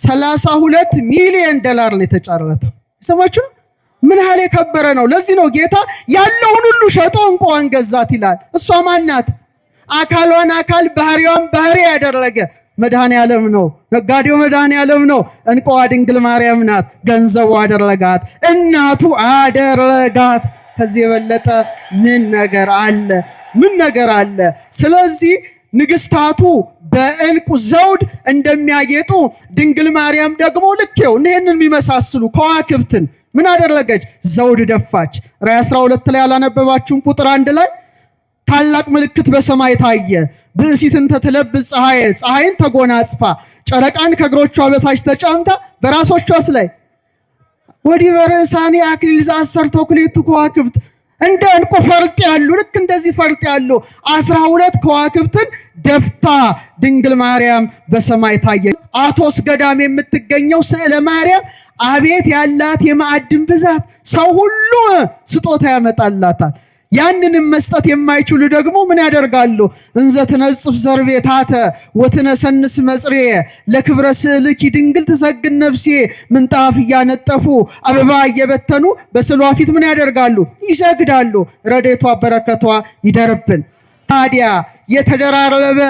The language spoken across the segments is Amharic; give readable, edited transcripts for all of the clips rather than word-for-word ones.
$32 ሚሊዮን ነው የተጫረተው። ሰማችሁ? ምን ያህል የከበረ ነው። ለዚህ ነው ጌታ ያለውን ሁሉ ሸጦ እንቁዋን ገዛት ይላል። እሷ ማናት? አካሏን አካል ባህሪዋን ባህሪ ያደረገ መድኃኔ ዓለም ነው። ነጋዴው መድኃኔ ዓለም ነው። እንቁዋ ድንግል ማርያም ናት። ገንዘቡ አደረጋት፣ እናቱ አደረጋት። ከዚህ የበለጠ ምን ነገር አለ? ምን ነገር አለ? ስለዚህ ንግስታቱ በእንቁ ዘውድ እንደሚያጌጡ ድንግል ማርያም ደግሞ ልኬው እነዚህን የሚመሳስሉ ከዋክብትን ምን አደረገች? ዘውድ ደፋች። ራዕይ 12 ላይ ያላነበባችሁን ቁጥር 1 ላይ ታላቅ ምልክት በሰማይ ታየ፣ ብእሲትን ተትለብስ ፀሐይን ተጎናጽፋ ጨረቃን ከእግሮቿ በታች ተጫምታ በራሶቿስ ላይ ወዲህ በርዕሳኔ አክሊል ዘአሰርቶ ክልኤቱ ከዋክብት እንደ እንቁ ፈርጥ ያሉ ልክ እንደዚህ ፈርጥ ያሉ 12 ከዋክብትን ደፍታ ድንግል ማርያም በሰማይ ታየ። አቶስ ገዳም የምትገኘው ስዕለ ማርያም አቤት ያላት የማዕድን ብዛት! ሰው ሁሉ ስጦታ ያመጣላታል። ያንንም መስጠት የማይችሉ ደግሞ ምን ያደርጋሉ? እንዘ ትነጽፍ ዘርቤታተ ወትነሰንስ መጽርየ ለክብረ ስዕልኪ ድንግል ትሰግድ ነፍሴ። ምንጣፍ እያነጠፉ አበባ እየበተኑ በስዕሏ ፊት ምን ያደርጋሉ? ይሰግዳሉ። ረድኤቷ በረከቷ ይደርብን። ታዲያ የተደራረበ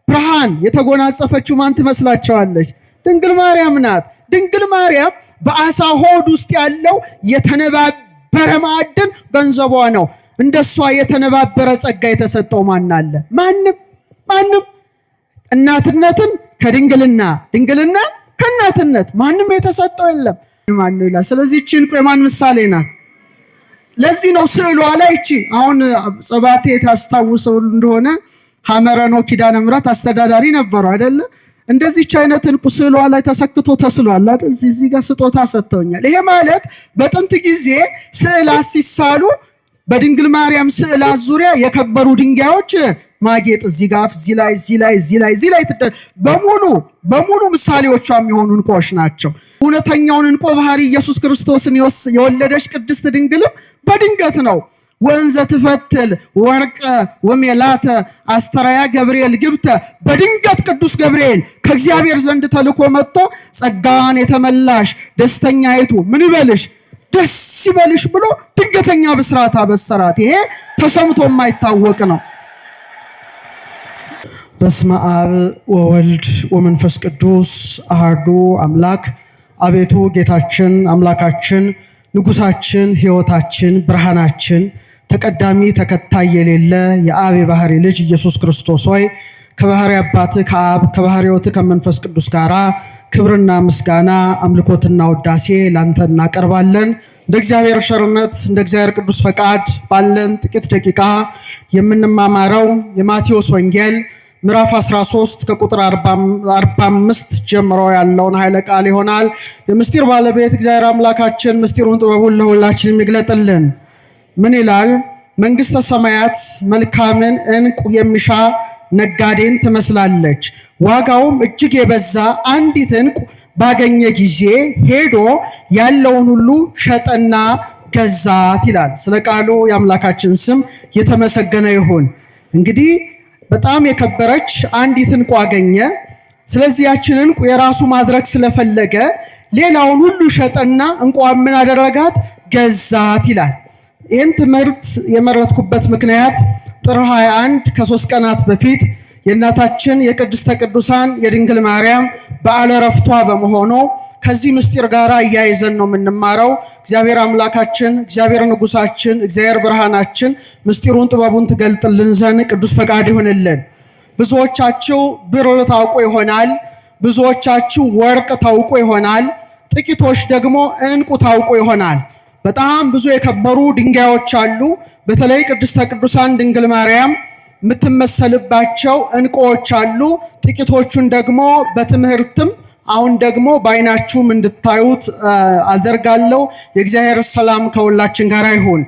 ብርሃን የተጎናጸፈችው ማን ትመስላችኋለች? ድንግል ማርያም ናት። ድንግል ማርያም በአሳ ሆድ ውስጥ ያለው የተነባበረ ማዕድን ገንዘቧ ነው። እንደሷ የተነባበረ ጸጋ የተሰጠው ማን አለ? ማንም። እናትነትን ከድንግልና፣ ድንግልና ከእናትነት ማንም የተሰጠው የለም። ማን ነው ይላል። ስለዚህ እቺ እንቁ የማን ምሳሌ ናት? ለዚህ ነው ስዕሏ ላይ እቺ አሁን ጸባቴ ታስታውሰው እንደሆነ ሐመረኖ ኪዳነ ምሕረት አስተዳዳሪ ነበሩ አይደለ? እንደዚህች አይነት እንቁ ስዕሏ ላይ ተሰክቶ ተስሏል አይደል? እዚህ ጋር ስጦታ ሰጥተውኛል። ይሄ ማለት በጥንት ጊዜ ስዕላት ሲሳሉ በድንግል ማርያም ስዕላት ዙሪያ የከበሩ ድንጋዮች ማጌጥ እዚህ ጋር እዚህ ላይ በሙሉ ምሳሌዎቿ የሚሆኑ እንቁዎች ናቸው። እውነተኛውን እንቁ ባህሪ ኢየሱስ ክርስቶስን የወለደች ቅድስት ድንግልም በድንገት ነው። ወንዘ ትፈትል ወርቀ ወሜላተ አስተራያ ገብርኤል ግብተ። በድንገት ቅዱስ ገብርኤል ከእግዚአብሔር ዘንድ ተልኮ መጥቶ ጸጋን የተመላሽ ደስተኛይቱ ምን ይበልሽ ደስ ይበልሽ ብሎ ድንገተኛ ብስራት አበሰራት። ይሄ ተሰምቶ የማይታወቅ ነው። በስመ አብ ወወልድ ወመንፈስ ቅዱስ አሐዱ አምላክ። አቤቱ ጌታችን አምላካችን ንጉሳችን ሕይወታችን ብርሃናችን ተቀዳሚ ተከታይ የሌለ የአብ የባህሪ ልጅ ኢየሱስ ክርስቶስ ሆይ ከባህሪ አባት ከአብ ከባህሪ ሕይወት ከመንፈስ ቅዱስ ጋራ ክብርና ምስጋና አምልኮትና ውዳሴ ላንተ እናቀርባለን። እንደ እግዚአብሔር ቸርነት እንደ እግዚአብሔር ቅዱስ ፈቃድ ባለን ጥቂት ደቂቃ የምንማማረው የማቴዎስ ወንጌል ምዕራፍ 13 ከቁጥር 45 ጀምሮ ያለውን ኃይለ ቃል ይሆናል። የምስጢር ባለቤት እግዚአብሔር አምላካችን ምስጢሩን ጥበቡን ለሁላችን ይግለጥልን። ምን ይላል? መንግሥተ ሰማያት መልካምን ዕንቁ የሚሻ ነጋዴን ትመስላለች። ዋጋውም እጅግ የበዛ አንዲት ዕንቁ ባገኘ ጊዜ ሄዶ ያለውን ሁሉ ሸጠና ገዛት ይላል። ስለ ቃሉ የአምላካችን ስም የተመሰገነ ይሁን። እንግዲህ በጣም የከበረች አንዲት ዕንቁ አገኘ። ስለዚህ ያችን ዕንቁ የራሱ ማድረግ ስለፈለገ ሌላውን ሁሉ ሸጠና ዕንቁዋን ምን አደረጋት? ገዛት ይላል። ይህን ትምህርት የመረጥኩበት ምክንያት ጥር 21 ከ3 ቀናት በፊት የእናታችን የቅድስተ ቅዱሳን የድንግል ማርያም በዓለ ዕረፍቷ በመሆኑ ከዚህ ምስጢር ጋር እያይዘን ነው የምንማረው። እግዚአብሔር አምላካችን፣ እግዚአብሔር ንጉሳችን፣ እግዚአብሔር ብርሃናችን ምስጢሩን ጥበቡን ትገልጥልን ዘንድ ቅዱስ ፈቃድ ይሆንልን። ብዙዎቻችሁ ብር ታውቁ ይሆናል። ብዙዎቻችሁ ወርቅ ታውቁ ይሆናል። ጥቂቶች ደግሞ ዕንቁ ታውቁ ይሆናል። በጣም ብዙ የከበሩ ድንጋዮች አሉ። በተለይ ቅድስተ ቅዱሳን ድንግል ማርያም የምትመሰልባቸው ዕንቁዎች አሉ። ጥቂቶቹን ደግሞ በትምህርትም አሁን ደግሞ በዓይናችሁም እንድታዩት አደርጋለሁ። የእግዚአብሔር ሰላም ከሁላችን ጋር ይሁን።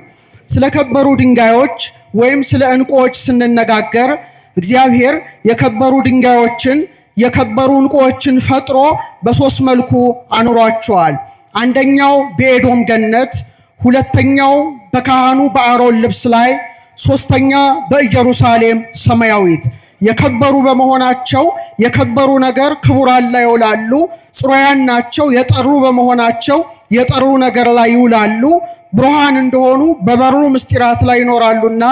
ስለ ከበሩ ድንጋዮች ወይም ስለ ዕንቁዎች ስንነጋገር እግዚአብሔር የከበሩ ድንጋዮችን የከበሩ ዕንቁዎችን ፈጥሮ በሶስት መልኩ አኑሯቸዋል። አንደኛው በኤዶም ገነት፣ ሁለተኛው በካህኑ በአሮን ልብስ ላይ፣ ሶስተኛ በኢየሩሳሌም ሰማያዊት። የከበሩ በመሆናቸው የከበሩ ነገር ክቡራን ላይ ይውላሉ። ጽሩያን ናቸው የጠሩ በመሆናቸው የጠሩ ነገር ላይ ይውላሉ። ብሩሃን እንደሆኑ በበሩ ምስጢራት ላይ ይኖራሉና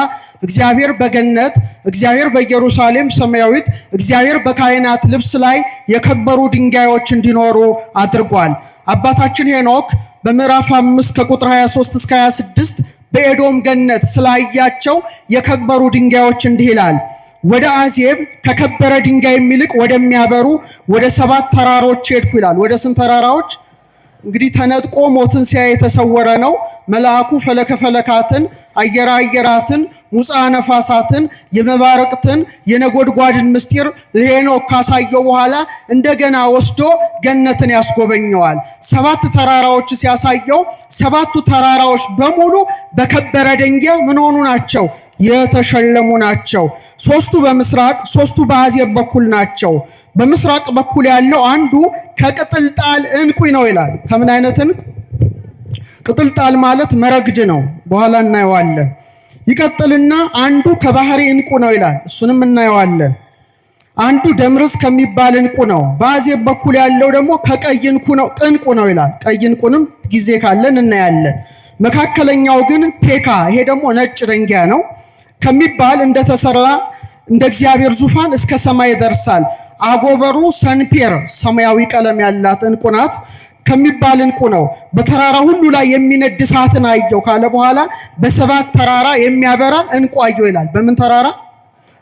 እግዚአብሔር በገነት እግዚአብሔር በኢየሩሳሌም ሰማያዊት እግዚአብሔር በካህናት ልብስ ላይ የከበሩ ድንጋዮች እንዲኖሩ አድርጓል። አባታችን ሄኖክ በምዕራፍ 5 ከቁጥር 23 እስከ 26 በኤዶም ገነት ስላያቸው የከበሩ ድንጋዮች እንዲህ ይላል። ወደ አዜብ ከከበረ ድንጋይ የሚልቅ ወደሚያበሩ ወደ 7 ተራሮች ሄድኩ ይላል። ወደ ስንት ተራራዎች? እንግዲህ ተነጥቆ ሞትን ሲያይ የተሰወረ ነው። መልአኩ ፈለከ ፈለካትን አየራ አየራትን ሙፃ ነፋሳትን የመባረቅትን የነጎድጓድን ምስጢር ለሄኖክ ካሳየው በኋላ እንደገና ወስዶ ገነትን ያስጎበኘዋል። 7 ተራራዎች ሲያሳየው 7ቱ ተራራዎች በሙሉ በከበረ ድንጋይ ምን ሆኑ ናቸው? የተሸለሙ ናቸው። 3ቱ በምስራቅ 3ቱ በአዜብ በኩል ናቸው። በምስራቅ በኩል ያለው አንዱ ከቅጥልጣል ዕንቁ ነው ይላል። ከምን አይነት ዕንቁ? ቅጥልጣል ማለት መረግድ ነው። በኋላ እናየዋለን። ይቀጥልና አንዱ ከባህሪ ዕንቁ ነው ይላል። እሱንም እናየዋለን። አንዱ ደምርስ ከሚባል ዕንቁ ነው። በአዜብ በኩል ያለው ደግሞ ከቀይ ዕንቁ ነው ይላል። ቀይ ዕንቁንም ጊዜ ካለን እናያለን። መካከለኛው ግን ፔካ፣ ይሄ ደግሞ ነጭ ድንጋይ ነው ከሚባል እንደተሰራ እንደ እግዚአብሔር ዙፋን እስከ ሰማይ ይደርሳል። አጎበሩ ሰንፔር ሰማያዊ ቀለም ያላት ዕንቁ ናት ከሚባል ዕንቁ ነው። በተራራ ሁሉ ላይ የሚነድ እሳትን አየው ካለ በኋላ በ7 ተራራ የሚያበራ ዕንቁ አየው ይላል። በምን ተራራ?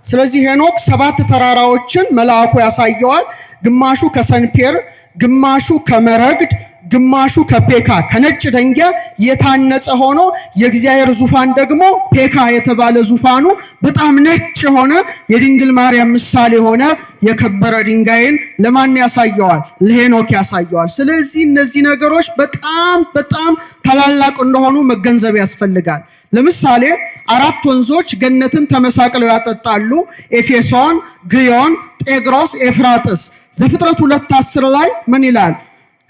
ስለዚህ ሄኖክ 7 ተራራዎችን መልአኩ ያሳየዋል። ግማሹ ከሰንፔር፣ ግማሹ ከመረግድ፣ ግማሹ ከፔካ ከነጭ ድንጋይ የታነጸ ሆኖ የእግዚአብሔር ዙፋን ደግሞ ፔካ የተባለ ዙፋኑ በጣም ነጭ ሆነ የድንግል ማርያም ምሳሌ ሆነ የከበረ ድንጋይን ለማን ያሳየዋል? ለሄኖክ ያሳየዋል። ስለዚህ እነዚህ ነገሮች በጣም ታላላቅ እንደሆኑ መገንዘብ ያስፈልጋል። ለምሳሌ 4 ወንዞች ገነትን ተመሳቅለው ያጠጣሉ። ኤፌሶን፣ ግዮን፣ ጤግሮስ፣ ኤፍራጥስ። ዘፍጥረት 2:10 ላይ ምን ይላል?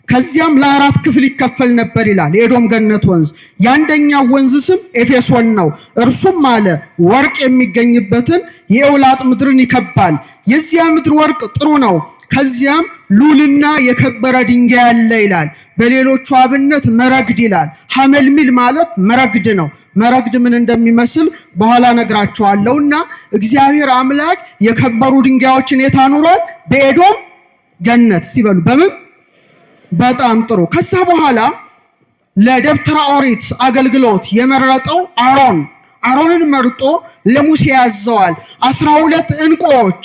ከዚያም ለ4 ክፍል ይከፈል ነበር ይላል። የኤዶም ገነት ወንዝ የአንደኛው ወንዝ ስም ኤፌሶን ነው። እርሱም አለ ወርቅ የሚገኝበትን የኤውላጥ ምድርን ይከባል። የዚያ ምድር ወርቅ ጥሩ ነው። ከዚያም ሉልና የከበረ ድንጋይ አለ ይላል። በሌሎቹ አብነት መረግድ ይላል። ሐመልሚል ማለት መረግድ ነው። መረግድ ምን እንደሚመስል በኋላ ነግራቸዋለሁና እግዚአብሔር አምላክ የከበሩ ድንጋዮችን የት አኑሯል? በኤዶም ገነት ሲበሉ በምን በጣም ጥሩ። ከዛ በኋላ ለደብተራ ኦሪት አገልግሎት የመረጠው አሮንን መርጦ ለሙሴ ያዘዋል። 12 ዕንቁዎች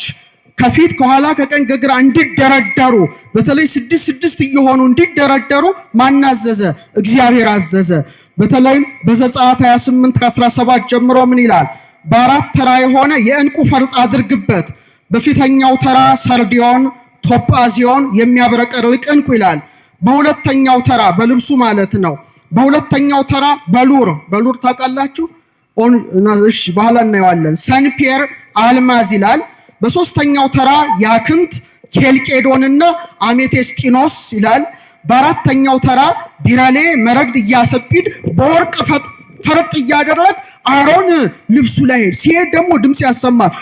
ከፊት ከኋላ ከቀኝ ከግራ እንዲደረደሩ በተለይ 6 እየሆኑ እንዲደረደሩ ማን አዘዘ? እግዚአብሔር አዘዘ። በተለይ በዘጸአት 28 ከ17 ጀምሮ ምን ይላል? በ4 ተራ የሆነ የዕንቁ ፈርጥ አድርግበት። በፊተኛው ተራ ሰርዲዮን፣ ቶጳዚዮን የሚያብረቀርቅ ዕንቁ ይላል። በሁለተኛው ተራ በልብሱ ማለት ነው። በሁለተኛው ተራ በሉር ታውቃላችሁ? እሺ በኋላ እናየዋለን። ሰንፔር፣ አልማዝ ይላል። በሶስተኛው ተራ ያክንት፣ ኬልቄዶንና አሜቴስጢኖስ ይላል። በአራተኛው ተራ ቢራሌ፣ መረግድ፣ ኢያሰጲድ በወርቅ ፈርጥ እያደረግ አሮን ልብሱ ላይ ሲሄድ ደግሞ ድምፅ ያሰማል።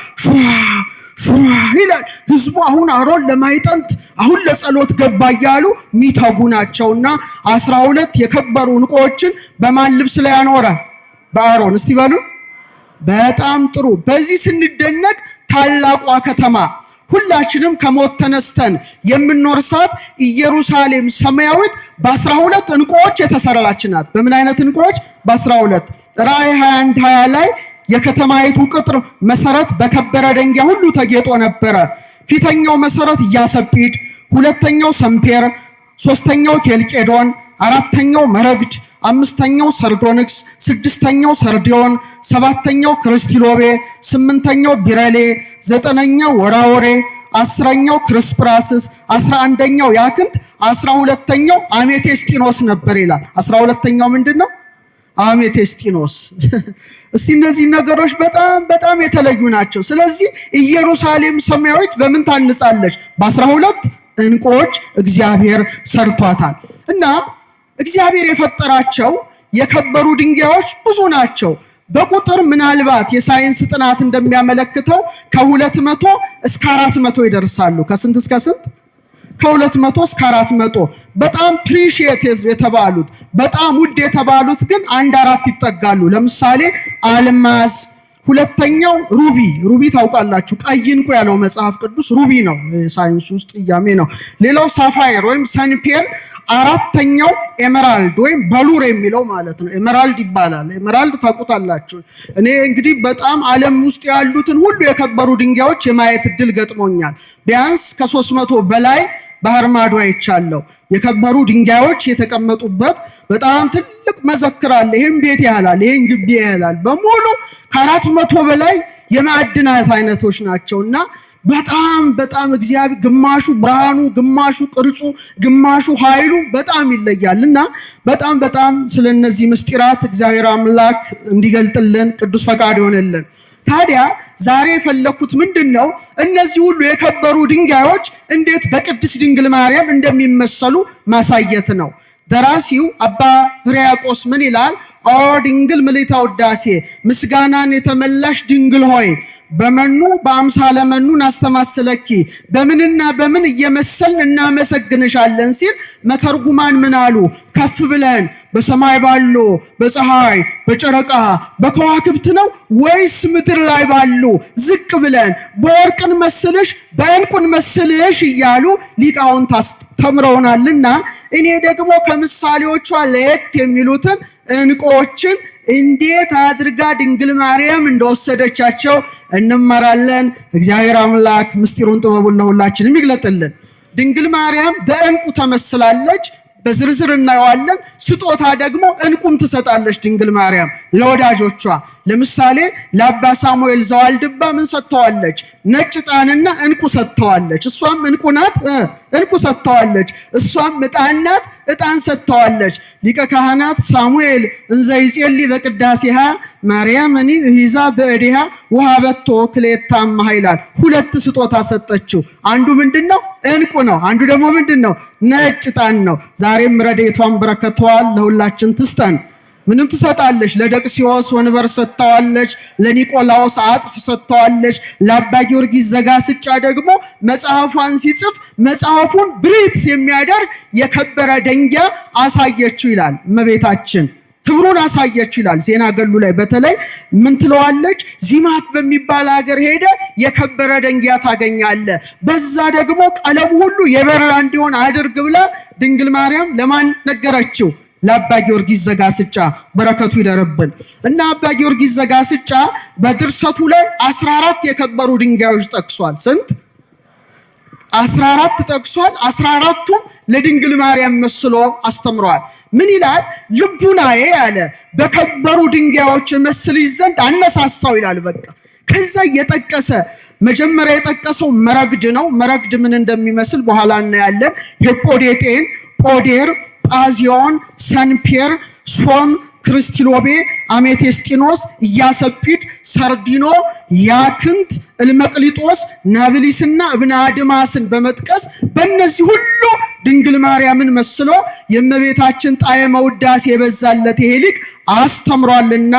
ሹዋ ይላል። ህዝቡ አሁን አሮን ለማይጠንት አሁን ለጸሎት ገባ እያሉ ሚተጉ ናቸውና 12 የከበሩ ዕንቁዎችን በማን ልብስ ላይ አኖረ? በአሮን። እስቲ በሉ በጣም ጥሩ። በዚህ ስንደነቅ ታላቋ ከተማ ሁላችንም ከሞት ተነስተን የምንኖርሳት ኢየሩሳሌም ሰማያዊት በ12 ዕንቁዎች የተሰራች ናት። በምን አይነት ዕንቁዎች? በ12። ራእይ 21:20 ላይ የከተማይቱ ቅጥር መሰረት በከበረ ድንጋይ ሁሉ ተጌጦ ነበረ። ፊተኛው መሰረት ኢያሰጲድ፣ ሁለተኛው ሰንፔር፣ ሶስተኛው ኬልቄዶን፣ አራተኛው መረግድ፣ አምስተኛው ሰርዶንክስ፣ ስድስተኛው ሰርዲዮን፣ ሰባተኛው ክርስቲሎቤ፣ ስምንተኛው ቢረሌ፣ ዘጠነኛው ወራወሬ፣ 10ኛው ክርስፕራስስ፣ 11ኛው ያክንት፣ 12ኛው አሜቴስጢኖስ ነበር ይላል። 12ኛው ምንድነው? አሜቴስጢኖስ። እስቲ እነዚህ ነገሮች በጣም የተለዩ ናቸው። ስለዚህ ኢየሩሳሌም ሰማያዊት በምን ታንጻለች? በ12 ዕንቁዎች እግዚአብሔር ሰርቷታል። እና እግዚአብሔር የፈጠራቸው የከበሩ ድንጋዮች ብዙ ናቸው። በቁጥር ምናልባት የሳይንስ ጥናት እንደሚያመለክተው ከ200 እስከ 400 ይደርሳሉ። ከስንት እስከ ስንት? ከ200 እስከ 400። በጣም ፕሪሺየስ የተባሉት በጣም ውድ የተባሉት ግን 1-4 ይጠጋሉ። ለምሳሌ አልማዝ፣ ሁለተኛው ሩቢ ታውቃላችሁ፣ ቀይ እንቁ ያለው መጽሐፍ ቅዱስ ሩቢ ነው፣ ሳይንስ ውስጥ ያሜ ነው። ሌላው ሳፋየር ወይም ሰንፔር፣ አራተኛው ኤመራልድ ወይም በሉር የሚለው ማለት ነው። ኤመራልድ ይባላል። ኤመራልድ ታውቁታላችሁ። እኔ እንግዲህ በጣም ዓለም ውስጥ ያሉትን ሁሉ የከበሩ ድንጋዮች የማየት እድል ገጥሞኛል። ቢያንስ ከ300 በላይ ባህር ማዶ አይቻለሁ። የከበሩ ድንጋዮች የተቀመጡበት በጣም ትልቅ መዘክር አለ። ይሄን ቤት ያህላል፣ ይሄን ግቢ ያህላል። በሙሉ ከ400 በላይ የማዕድናት አይነቶች ናቸውና በጣም እግዚአብሔር ግማሹ ብርሃኑ፣ ግማሹ ቅርጹ፣ ግማሹ ኃይሉ በጣም ይለያልና በጣም ስለነዚህ ምስጢራት እግዚአብሔር አምላክ እንዲገልጥልን ቅዱስ ፈቃድ ይሆንልን። ታዲያ ዛሬ የፈለኩት ምንድነው? እነዚህ ሁሉ የከበሩ ድንጋዮች እንዴት በቅድስት ድንግል ማርያም እንደሚመሰሉ ማሳየት ነው። ደራሲው አባ ሕርያቆስ ምን ይላል? ኦ ድንግል ምልዕተ ውዳሴ፣ ምስጋናን የተመላሽ ድንግል ሆይ በመኑ በአምሳለ መኑ ናስተማስለኪ፣ በምንና በምን እየመሰልን እናመሰግንሻለን ሲል መተርጉማን ምን አሉ? ከፍ ብለን በሰማይ ባሉ በፀሐይ በጨረቃ በከዋክብት ነው ወይስ ምድር ላይ ባሉ ዝቅ ብለን በወርቅን መስልሽ በእንቁን መስልሽ እያሉ ሊቃውንት አስተምረውናልና እኔ ደግሞ ከምሳሌዎቿ ለየት የሚሉትን እንቁዎችን እንዴት አድርጋ ድንግል ማርያም እንደወሰደቻቸው እንመራለን። እግዚአብሔር አምላክ ምስጢሩን ጥበቡን ለሁላችንም ይግለጥልን። ድንግል ማርያም በእንቁ ተመስላለች። በዝርዝር እናየዋለን። ስጦታ ደግሞ እንቁም ትሰጣለች ድንግል ማርያም ለወዳጆቿ። ለምሳሌ ለአባ ሳሙኤል ዘዋልድባ ምን ሰጥተዋለች? ነጭ ዕጣንና እንቁ ሰጥተዋለች። እሷም እንቁ ናት፣ እንቁ ሰጥተዋለች። እሷም ዕጣን ናት፣ ዕጣን ሰጥተዋለች። ሊቀ ካህናት ሳሙኤል እንዘ ይጼልይ በቅዳሴሃ ማርያምኒ እሂዛ በእዴሃ ወሀበቶ ክልኤታማ ይላል። ሁለት ስጦታ ሰጠችው። አንዱ ምንድነው? እንቁ ነው። አንዱ ደግሞ ምንድነው? ነጭ ዕጣን ነው። ዛሬም ረድኤቷን በረከቷን ለሁላችን ትስጠን። ምንም ትሰጣለች። ለደቅሲዎስ ወንበር ሰጥተዋለች። ለኒቆላዎስ አጽፍ ሰጥተዋለች። ለአባ ጊዮርጊስ ዘጋስጫ ደግሞ መጽሐፏን ሲጽፍ መጽሐፉን ብሪት የሚያደርግ የከበረ ደንጊያ አሳየችው ይላል። እመቤታችን ክብሩን አሳየችው ይላል። ዜና ገሉ ላይ በተለይ ምን ትለዋለች? ዚማት በሚባል ሀገር ሄደ የከበረ ደንጊያ ታገኛለ፣ በዛ ደግሞ ቀለሙ ሁሉ የበራ እንዲሆን አድርግ ብላ ድንግል ማርያም ለማን ነገረችው? ለአባ ጊዮርጊስ ዘጋስጫ። በረከቱ ይደርብን እና አባ ጊዮርጊስ ዘጋስጫ በድርሰቱ ላይ 14 የከበሩ ድንጋዮች ጠቅሷል። ስንት? 14 ጠቅሷል። 14ቱም ለድንግል ማርያም መስሎ አስተምሯል። ምን ይላል? ልቡናዬ አለ በከበሩ ድንጋዮች መስልሽ ዘንድ አነሳሳው ይላል። በቃ ከዛ እየጠቀሰ መጀመሪያ የጠቀሰው መረግድ ነው። መረግድ ምን እንደሚመስል በኋላ እናያለን። ሄጶዴጤን፣ ጶዴር፣ ጳዚዮን፣ ሰንፔር፣ ሶም፣ ክርስቲሎቤ፣ አሜቴስጢኖስ፣ ኢያሰጲድ፣ ሰርዲኖ፣ ያክንት፣ እልመቅሊጦስ፣ ናብሊስና እብነ አድማስን በመጥቀስ በእነዚህ ሁሉ ድንግል ማርያምን መስሎ የእመቤታችን ጣዕመ ውዳሴ የበዛለት ይሄ ሊቅ አስተምሯልና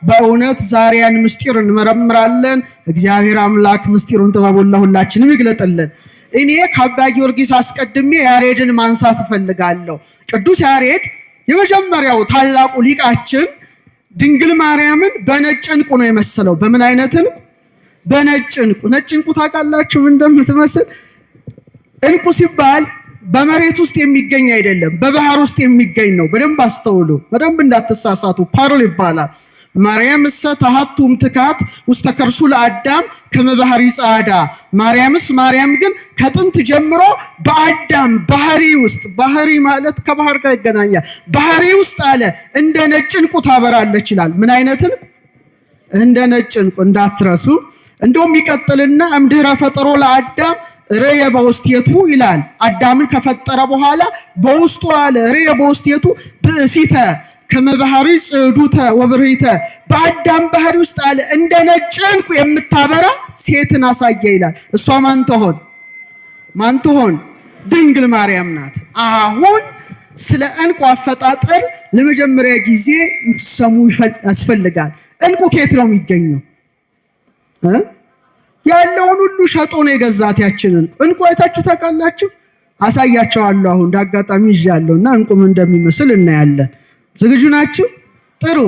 በእውነት ዛሬያን ምስጢር እንመረምራለን። እግዚአብሔር አምላክ ምስጢሩን ጥበቡን ለሁላችንም ይግለጥልን። እኔ ከአባ ጊዮርጊስ አስቀድሜ ያሬድን ማንሳት እፈልጋለሁ። ቅዱስ ያሬድ የመጀመሪያው ታላቁ ሊቃችን ድንግል ማርያምን በነጭ እንቁ ነው የመሰለው። በምን አይነት እንቁ? በነጭ እንቁ። ነጭ እንቁ ታውቃላችሁ እንደምትመስል? እንቁ ሲባል በመሬት ውስጥ የሚገኝ አይደለም፣ በባህር ውስጥ የሚገኝ ነው። በደንብ አስተውሉ፣ በደንብ እንዳትሳሳቱ። ፐርል ይባላል። ማርያም እሰ ተሐቱም ትካት ውስተ ከርሱ ለአዳም ከመባህሪ ጻዳ። ማርያም ግን ከጥንት ጀምሮ በአዳም ባህሪ ውስጥ፣ ባህሪ ማለት ከባህር ጋር ይገናኛል። ባህሪ ውስጥ አለ እንደ ነጭ እንቁ ታበራለች ይላል። ምን አይነት እንቁ? እንደ ነጭ እንቁ እንዳትረሱ። እንደውም ይቀጥልና እምድኅረ ፈጠሮ ለአዳም ርየ በውስቴቱ ይላል። አዳምን ከፈጠረ በኋላ በውስጡ አለ ርየ በውስቴቱ ብእሲተ ከመባህሪ ጽዱተ ወብርሂተ። በአዳም ባህሪ ውስጥ አለ እንደ ነጭ እንቁ የምታበራ ሴትን አሳየ ይላል። እሷ ማን ትሆን? ድንግል ማርያም ናት። አሁን ስለ እንቁ አፈጣጠር ለመጀመሪያ ጊዜ ሰሙ ያስፈልጋል። እንቁ ከየት ነው የሚገኘው? ያለውን ሁሉ ሸጦ ነው የገዛት ያችንን እንቁ። አይታችሁ ታውቃላችሁ? አሳያቸዋለሁ። አሁን እንዳጋጣሚ ይዣለሁና እንቁም እንደሚመስል እናያለን። ዝግጁ ናችሁ? ጥሩ።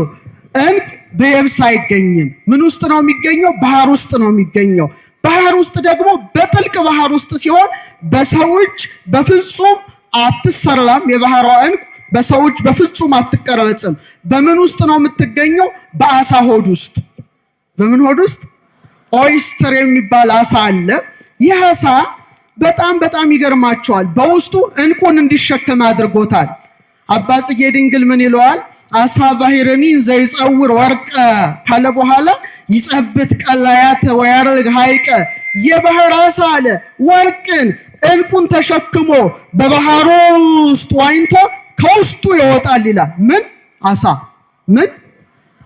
እንቁ በየብስ አይገኝም። ምን ውስጥ ነው የሚገኘው? ባህር ውስጥ ነው የሚገኘው። ባህር ውስጥ ደግሞ በጥልቅ ባህር ውስጥ ሲሆን በሰው እጅ በፍጹም አትሰራም። የባህሯ እንቁ በሰው እጅ በፍጹም አትቀረጽም። በምን ውስጥ ነው የምትገኘው? በአሳ ሆድ ውስጥ። በምን ሆድ ውስጥ? ኦይስተር የሚባል አሳ አለ። ይህ አሳ በጣም ይገርማቸዋል። በውስጡ እንቁን እንዲሸከም አድርጎታል። አባ ጽጌ ድንግል ምን ይለዋል? አሳ ባህርኒ ዘይጸውር ወርቀ ካለ በኋላ ይጸብት ቀላያተ ወያርግ ሐይቀ። የባህር አሳ አለ ወርቅን እንቁን ተሸክሞ በባህሩ ውስጥ ዋኝቶ ከውስጡ ይወጣል ይላል። ምን አሳ? ምን?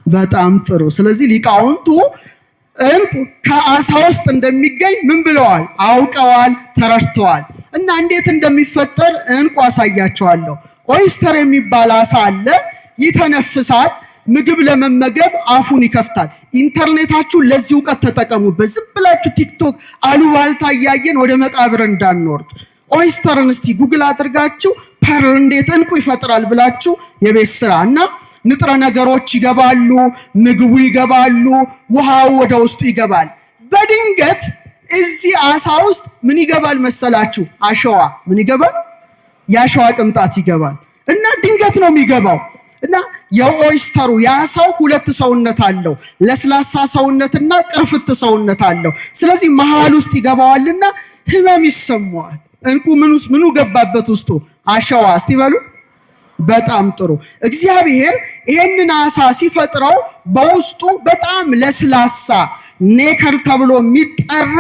በጣም ጥሩ። ስለዚህ ሊቃውንቱ እንቁ ከአሳ ውስጥ እንደሚገኝ ምን ብለዋል? አውቀዋል፣ ተረድተዋል። እና እንዴት እንደሚፈጠር እንቁ አሳያቸዋለሁ። ኦይስተር የሚባል አሳ አለ። ይተነፍሳል። ምግብ ለመመገብ አፉን ይከፍታል። ኢንተርኔታችሁ ለዚህ እውቀት ተጠቀሙበት። ዝም ብላችሁ ቲክቶክ አሉባልታ እያየን ወደ መቃብር እንዳንወርድ። ኦይስተርን እስቲ ጉግል አድርጋችሁ ፐርል እንዴት እንቁ ይፈጥራል ብላችሁ የቤት ስራ እና ንጥረ ነገሮች ይገባሉ፣ ምግቡ ይገባሉ፣ ውሃው ወደ ውስጡ ይገባል። በድንገት እዚህ አሳ ውስጥ ምን ይገባል መሰላችሁ? አሸዋ። ምን ይገባል? የአሸዋ ቅንጣት ይገባል። እና ድንገት ነው የሚገባው። እና የኦይስተሩ የአሳው ሁለት ሰውነት አለው፣ ለስላሳ ሰውነትና ቅርፍት ሰውነት አለው። ስለዚህ መሃል ውስጥ ይገባዋልና ህመም ይሰማዋል። እንቁ ምኑ ገባበት ውስጡ? አሸዋ። እስቲ በሉ። በጣም ጥሩ። እግዚአብሔር ይሄንን አሳ ሲፈጥረው በውስጡ በጣም ለስላሳ ኔከር ተብሎ የሚጠራ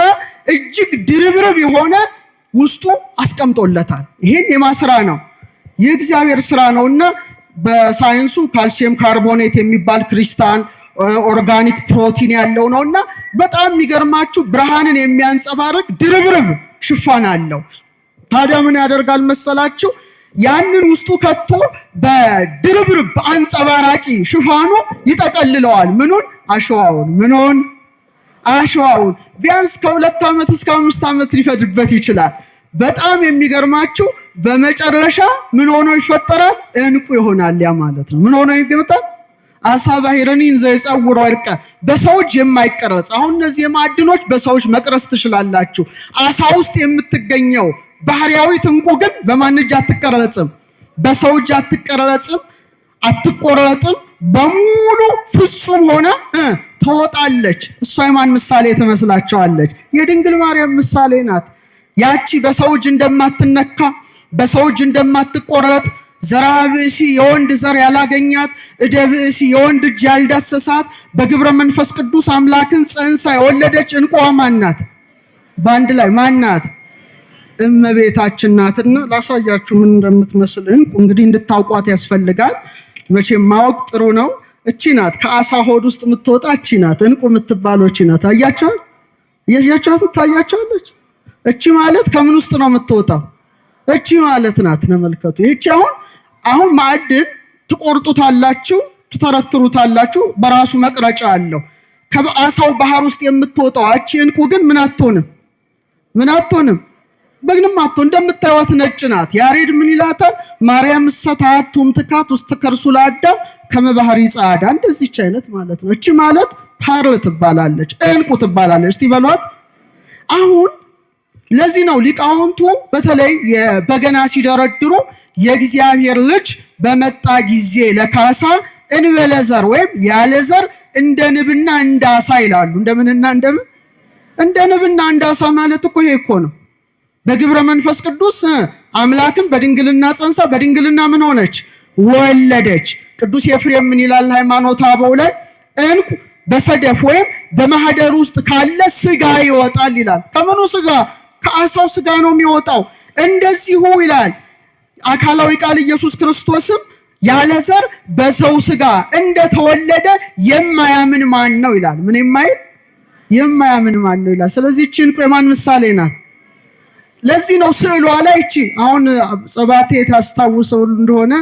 እጅግ ድርብርብ የሆነ ውስጡ አስቀምጦለታል። ይሄን የማስራ ነው? የእግዚአብሔር ስራ ነውና በሳይንሱ ካልሲየም ካርቦኔት የሚባል ክሪስታል ኦርጋኒክ ፕሮቲን ያለው ነውና በጣም የሚገርማችሁ ብርሃንን የሚያንጸባርቅ ድርብርብ ሽፋን አለው። ታዲያ ምን ያደርጋል መሰላችሁ? ያንን ውስጡ ከቶ በድርብርብ በአንጸባራቂ ሽፋኑ ይጠቀልለዋል። ምኑን? አሸዋውን። ምኑን? አሸዋውን። ቢያንስ ከ2 ዓመት እስከ 5 ዓመት ሊፈጅበት ይችላል። በጣም የሚገርማችሁ በመጨረሻ ምን ሆኖ ይፈጠራል? እንቁ ይሆናል። ያ ማለት ነው ምን ሆኖ ይገምታል? አሳ ባህርኒ ዘይጸውር ወርቀ፣ በሰው እጅ የማይቀረጽ። አሁን እነዚህ ማዕድኖች በሰው እጅ መቅረጽ ትችላላችሁ። አሳ ውስጥ የምትገኘው ባህሪያዊት እንቁ ግን በማን እጅ አትቀረጽም? በሰው እጅ አትቀረጽም፣ አትቆረጥም። በሙሉ ፍጹም ሆነ ትወጣለች። እሷ የማን ምሳሌ ትመስላችኋለች? የድንግል ማርያም ምሳሌ ናት። ያቺ በሰው እጅ እንደማትነካ፣ በሰው እጅ እንደማትቆረጥ፣ ዘርአ ብእሲ የወንድ ዘር ያላገኛት፣ እደ ብእሲ የወንድ እጅ ያልዳሰሳት፣ በግብረ መንፈስ ቅዱስ አምላክን ጸንሳ የወለደች እንቁዋ ማን ናት? በአንድ ላይ ማን ናት? እመቤታችን ናትና ላሳያችሁ ምን እንደምትመስል እንቁ። እንግዲህ እንድታውቋት ያስፈልጋል። መቼም ማወቅ ጥሩ ነው። እቺ ናት ከአሳ ሆድ ውስጥ የምትወጣ እቺ ናት እንቁ የምትባለው እቺ ናት። አያችኋት? እያያችኋት ታያችኋለች። እቺ ማለት ከምን ውስጥ ነው የምትወጣው? እቺ ማለት ናት። ተመልከቱ። ይህቺ አሁን ማዕድን ትቆርጡታላችሁ፣ ትተረትሩታላችሁ። በራሱ መቅረጫ አለው። ከአሳው ባህር ውስጥ የምትወጣው እቺ እንቁ ግን ምን አትሆንም? ምን አትሆንም? በግንም አትሆን። እንደምታዩት ነጭ ናት። ያሬድ ምን ይላታል? ማርያም ሰታቱም ትካት ውስጥ ከርሱ ለአዳም ከመባህሪ ጻዳ። እንደዚህች አይነት ማለት ነው። እቺ ማለት ፐርል ትባላለች፣ እንቁ ትባላለች። እስቲ በሏት። አሁን ለዚህ ነው ሊቃውንቱ በተለይ የበገና ሲደረድሩ የእግዚአብሔር ልጅ በመጣ ጊዜ ለካሳ እንበለ ዘር ወይም ያለ ዘር እንደ ንብና እንደ አሳ ይላሉ። እንደምንና እንደምን? እንደ ንብና እንደ አሳ ማለት እኮ ይሄ እኮ ነው። በግብረ መንፈስ ቅዱስ አምላክን በድንግልና ጸንሳ በድንግልና ምን ሆነች? ወለደች። ቅዱስ ኤፍሬም ምን ይላል ሃይማኖተ አበው ላይ? እንቁ በሰደፍ ወይም በማህደር ውስጥ ካለ ስጋ ይወጣል ይላል። ከምኑ ስጋ? ከአሳው ስጋ ነው የሚወጣው። እንደዚሁ ይላል አካላዊ ቃል ኢየሱስ ክርስቶስም ያለ ዘር በሰው ስጋ እንደተወለደ የማያምን ማን ነው ይላል። ምን የማያምን ማን ነው ይላል። ስለዚህ እቺ እንቁ የማን ምሳሌ ናት? ለዚህ ነው ስዕሏ ላይ እቺ አሁን ጸባቴ ታስታውሰው እንደሆነ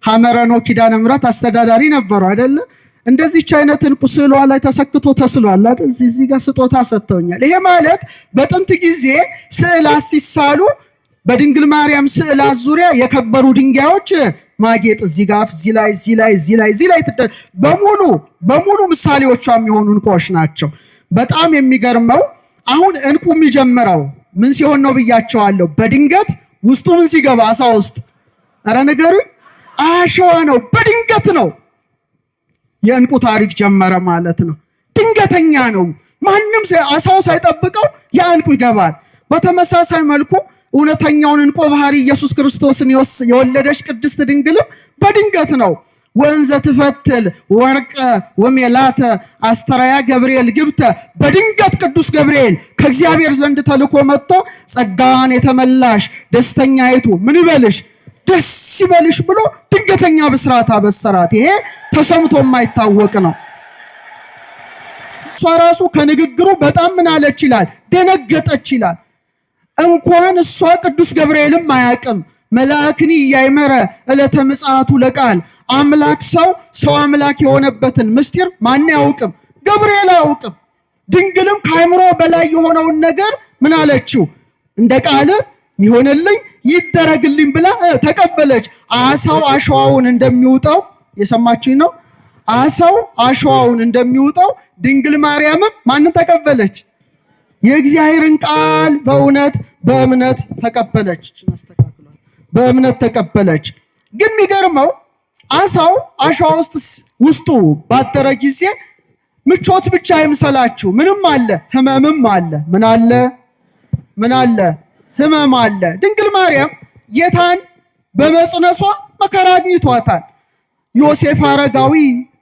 ሐመረኖ ኪዳነ ምሕረት አስተዳዳሪ ነበሩ አይደለ? እንደዚህች አይነት ዕንቁ ስዕሏ ላይ ተሰክቶ ተስሏል አይደል? እዚህ ጋር ስጦታ ሰጥተውኛል። ይሄ ማለት በጥንት ጊዜ ስዕላት ሲሳሉ በድንግል ማርያም ስዕላት ዙሪያ የከበሩ ድንጋዮች ማጌጥ እዚህ ጋር እዚህ ላይ በሙሉ ምሳሌዎቿ የሚሆኑ ዕንቁዎች ናቸው። በጣም የሚገርመው አሁን ዕንቁ የሚጀምረው ምን ሲሆን ነው ብያቸዋለሁ። በድንገት ውስጡ ምን ሲገባ አሳ ውስጥ አረ ነገሩኝ አሸዋ ነው። በድንገት ነው የዕንቁ ታሪክ ጀመረ ማለት ነው። ድንገተኛ ነው። ማንም አሳው ሳይጠብቀው ያ ዕንቁ ይገባል። በተመሳሳይ መልኩ እውነተኛውን ዕንቁ ባህሪ ኢየሱስ ክርስቶስን የወለደች ቅድስት ድንግልም በድንገት ነው። ወንዘ ትፈትል ወርቀ ወሜላተ አስተራያ ገብርኤል ግብተ። በድንገት ቅዱስ ገብርኤል ከእግዚአብሔር ዘንድ ተልኮ መጥቶ ጸጋን የተመላሽ ደስተኛይቱ ምን ይበልሽ ደስ ይበልሽ ብሎ ድንገተኛ ብስራት አበሰራት። ይሄ ተሰምቶ የማይታወቅ ነው። እሷ ራሱ ከንግግሩ በጣም ምን አለች ይላል ደነገጠች ይላል። እንኳን እሷ ቅዱስ ገብርኤልም አያውቅም። መልአክኒ እያይመረ ዕለተ ምጽአቱ ለቃል አምላክ ሰው አምላክ የሆነበትን ምስጢር ማን ያውቅም? ገብርኤል አያውቅም። ድንግልም ከአእምሮ በላይ የሆነውን ነገር ምን አለችው? እንደ ቃል ይሆንልኝ ይደረግልኝ ብላ ተቀበለች። አሳው አሸዋውን እንደሚውጠው የሰማችኝ ነው። አሳው አሸዋውን እንደሚውጠው ድንግል ማርያምም ማንን ተቀበለች? የእግዚአብሔርን ቃል በእምነት ተቀበለች። በእምነት ተቀበለች። ግን የሚገርመው አሳው አሸዋ ውስጡ ባደረ ጊዜ ምቾት ብቻ አይምሰላችሁ። ምንም አለ፣ ህመምም አለ። ምን አለ? ህመም አለ። ድንግል ማርያም ጌታን በመጽነሷ መከራ አግኝቷታል። ዮሴፍ አረጋዊ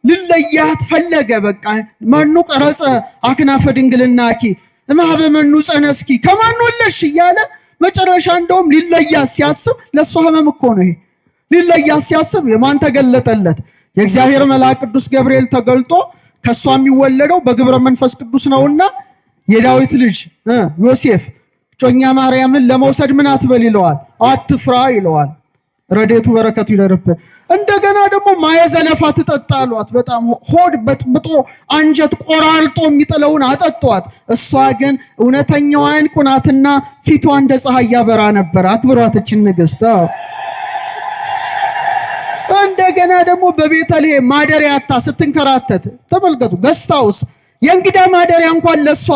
ልለያት ፈለገ። በቃ መኑ ቀረጸ አክናፈ ድንግልናኪ እምኀበ መኑ ጸነስኪ፣ ከማን ወለድሽ እያለ መጨረሻ እንደውም ሊለያት ሲያስብ ለሷ ህመም እኮ ነው ይሄ። ሊለያት ሲያስብ የማን ተገለጠለት? የእግዚአብሔር መልአክ ቅዱስ ገብርኤል ተገልጦ ከሷ የሚወለደው በግብረ መንፈስ ቅዱስ ነውና የዳዊት ልጅ ዮሴፍ ጮኛ ማርያምን ለመውሰድ ምን አትበል ይለዋል፣ አትፍራ ይለዋል። ረድኤቱ በረከቱ ይደርብን። እንደገና ደግሞ ማየ ዘለፋ ትጠጣ አሏት። በጣም ሆድ በጥብጦ አንጀት ቆራርጦ የሚጥለውን አጠጧት። እሷ ግን እውነተኛዋ ዕንቁ ናትና ፊቷ እንደ ፀሐይ ያበራ ነበር። አክብሯት እችን ንግሥት። እንደገና ደግሞ በቤተልሔም ማደሪያ አታ ስትንከራተት ተመልከቱ። ገስታውስ የእንግዳ ማደሪያ እንኳን ለሷ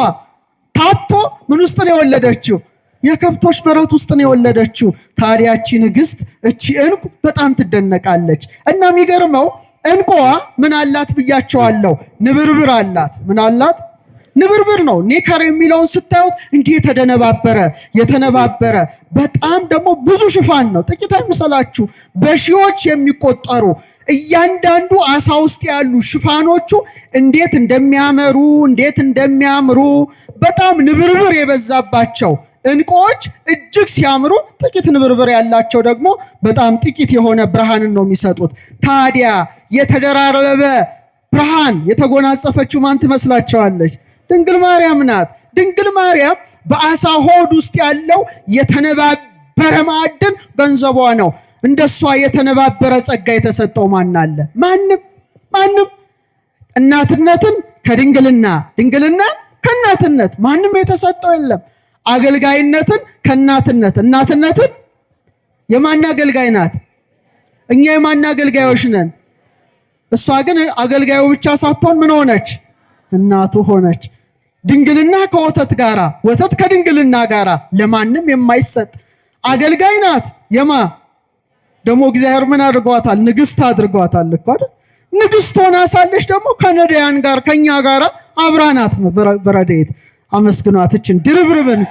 ታቶ ምን ውስጥ ነው የወለደችው? የከብቶች በረት ውስጥ ነው የወለደችው። ታዲያ እቺ ንግሥት እቺ ዕንቁ በጣም ትደነቃለች። እና የሚገርመው ዕንቁዋ ምን አላት ብያቸዋለሁ? ንብርብር አላት። ምን አላት? ንብርብር ነው። ኔከር የሚለውን ስታዩት እንዲህ የተነባበረ በጣም ደግሞ ብዙ ሽፋን ነው። ጥቂት አይምሰላችሁ። በሺዎች የሚቆጠሩ እያንዳንዱ አሳ ውስጥ ያሉ ሽፋኖቹ እንዴት እንደሚያምሩ በጣም ንብርብር የበዛባቸው ዕንቁዎች እጅግ ሲያምሩ፣ ጥቂት ንብርብር ያላቸው ደግሞ በጣም ጥቂት የሆነ ብርሃንን ነው የሚሰጡት። ታዲያ የተደራረበ ብርሃን የተጎናጸፈችው ማን ትመስላቸዋለች? ድንግል ማርያም ናት። ድንግል ማርያም በአሳ ሆድ ውስጥ ያለው የተነባበረ ማዕድን ገንዘቧ ነው። እንደሷ የተነባበረ ጸጋ የተሰጠው ማን አለ? ማንም። እናትነትን ከድንግልና፣ ድንግልናን ከእናትነት ማንም የተሰጠው የለም። አገልጋይነትን ከእናትነት፣ እናትነትን የማን አገልጋይ ናት? እኛ የማን አገልጋዮች ነን? እሷ ግን አገልጋዩ ብቻ ሳትሆን ምን ሆነች? እናቱ ሆነች። ድንግልና ከወተት ጋራ፣ ወተት ከድንግልና ጋራ ለማንም የማይሰጥ አገልጋይ ናት። ደግሞ እግዚአብሔር ምን አድርጓታል? ንግሥት አድርጓታል እኮ አይደል? ንግሥት ሆና ሳለች ደግሞ ከነዳያን ጋር ከኛ ጋር አብራናት በረድኤት አመስግኗት እችን ድርብርብን።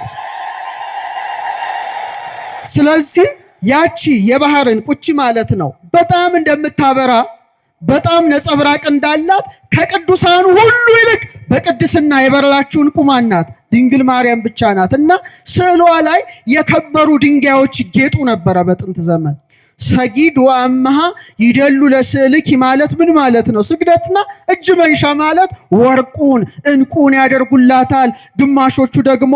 ስለዚህ ያቺ የባህር ዕንቁ ማለት ነው በጣም እንደምታበራ በጣም ነጸብራቅ እንዳላት ከቅዱሳኑ ሁሉ ይልቅ በቅድስና የበራችው ዕንቁ ማን ናት? ድንግል ማርያም ብቻ ናት። እና ስዕሏ ላይ የከበሩ ድንጋዮች ጌጡ ነበረ በጥንት ዘመን። ሰጊድ ወአምሃ ይደሉ ለስዕልኪ ማለት ምን ማለት ነው? ስግደትና እጅ መንሻ ማለት ወርቁን ዕንቁን ያደርጉላታል። ግማሾቹ ደግሞ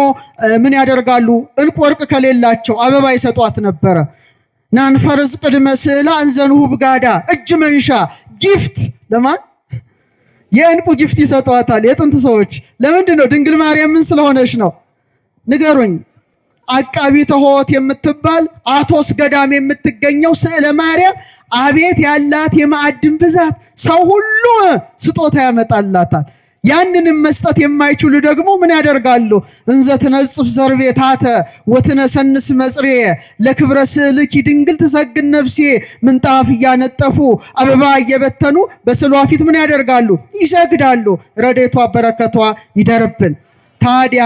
ምን ያደርጋሉ? ዕንቁ ወርቅ ከሌላቸው አበባ ይሰጧት ነበረ። ናንፈርዝ ቅድመ ስዕላ እንዘንሁ ብጋዳ እጅ መንሻ ጊፍት ለማን? የእንቁ ጊፍት ይሰጧታል የጥንት ሰዎች። ለምንድን ነው? ድንግል ማርያም ምን ስለሆነች ነው? ንገሩኝ። አቃቢተ ሆት የምትባል አቶስ ገዳም የምትገኘው ስዕለ ማርያም አቤት ያላት የማዕድን ብዛት! ሰው ሁሉ ስጦታ ያመጣላታል። ያንንም መስጠት የማይችሉ ደግሞ ምን ያደርጋሉ? እንዘ ትነጽፍ ዘርቤታተ ወትነሰንስ መጽሬ ለክብረ ስዕልኪ ድንግል ትሰግድ ነፍሴ። ምንጣፍ እያነጠፉ አበባ እየበተኑ በስዕሏ ፊት ምን ያደርጋሉ? ይሰግዳሉ። ረድኤቷ በረከቷ ይደርብን። ታዲያ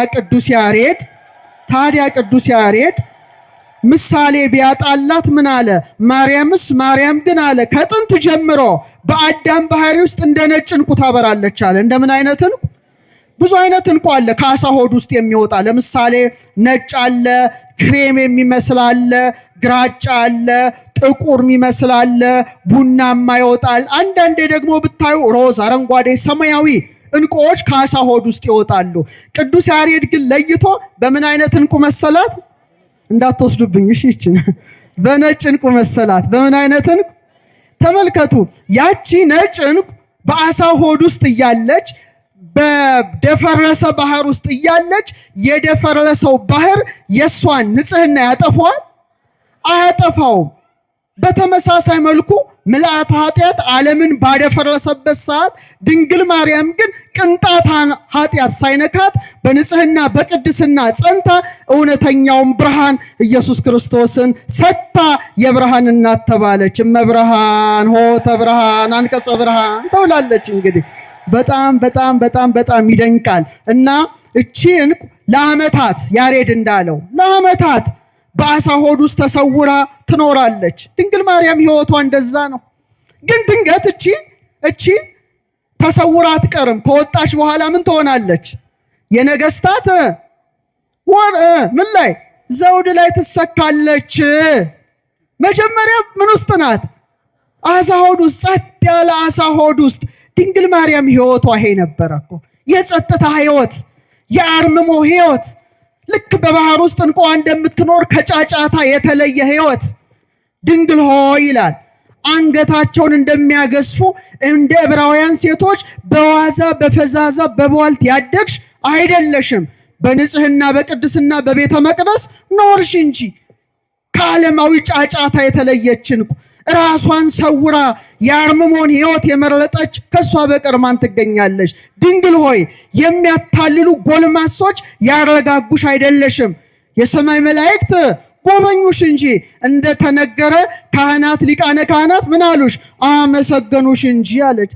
ቅዱስ ያሬድ ምሳሌ ቢያጣላት ምን አለ? ማርያም ግን አለ ከጥንት ጀምሮ በአዳም ባህሪ ውስጥ እንደ ነጭ እንቁ ታበራለች አለ። እንደምን አይነት እንቁ? ብዙ አይነት እንቁ አለ ከአሳ ሆድ ውስጥ የሚወጣ። ለምሳሌ ነጭ አለ፣ ክሬም የሚመስል አለ፣ ግራጫ አለ፣ ጥቁር የሚመስል አለ፣ ቡናማ ይወጣል። አንዳንዴ ደግሞ ብታዩ ሮዝ፣ አረንጓዴ፣ ሰማያዊ እንቁዎች ከአሳ ሆድ ውስጥ ይወጣሉ። ቅዱስ ያሬድ ግን ለይቶ በምን አይነት እንቁ መሰላት? እንዳትወስዱብኝ እሺ። ይችን በነጭ እንቁ መሰላት። በምን አይነት እንቁ? ተመልከቱ። ያቺ ነጭ እንቁ በአሳ ሆድ ውስጥ እያለች በደፈረሰ ባህር ውስጥ እያለች የደፈረሰው ባህር የሷን ንጽህና ያጠፋዋል? አያጠፋውም። በተመሳሳይ መልኩ ምልአተ ኃጢአት ዓለምን ባደፈረሰበት ሰዓት ድንግል ማርያም ግን ቅንጣት ኃጢአት ሳይነካት በንጽህና በቅድስና ጸንታ እውነተኛውን ብርሃን ኢየሱስ ክርስቶስን ሰጥታ የብርሃን እናት ተባለች። እመብርሃን ሆተ ብርሃን አንቀጸ ብርሃን ተብላለች። እንግዲህ በጣም ይደንቃል። እና እቺ እንቁ ለዓመታት ያሬድ እንዳለው ለዓመታት በአሳ ሆድ ውስጥ ተሰውራ ትኖራለች። ድንግል ማርያም ሕይወቷ እንደዛ ነው። ግን ድንገት እቺ ተሰውራ አትቀርም። ከወጣች በኋላ ምን ትሆናለች? የነገስታት ምን ላይ? ዘውድ ላይ ትሰካለች። መጀመሪያ ምን ውስጥ ናት? አሳ ሆድ ውስጥ፣ ጸጥ ያለ አሳ ሆድ ውስጥ። ድንግል ማርያም ሕይወቷ ይሄ ነበረ እኮ፣ የጸጥታ ሕይወት፣ የአርምሞ ሕይወት። ልክ በባህር ውስጥ እንቁ እንደምትኖር ከጫጫታ የተለየ ሕይወት። ድንግል ሆይ ይላል አንገታቸውን እንደሚያገዝፉ እንደ ዕብራውያን ሴቶች በዋዛ በፈዛዛ በቧልት ያደግሽ አይደለሽም። በንጽህና በቅድስና በቤተ መቅደስ ኖርሽ እንጂ። ከዓለማዊ ጫጫታ የተለየች እንቁ ራሷን ሰውራ የአርምሞን ሕይወት የመረጠች ከሷ በቀር ማን ትገኛለች? ድንግል ሆይ የሚያታልሉ ጎልማሶች ያረጋጉሽ አይደለሽም። የሰማይ መላእክት ጎበኙሽ እንጂ እንደተነገረ ካህናት ሊቃነ ካህናት ምን አሉሽ? አመሰገኑሽ እንጂ አለች።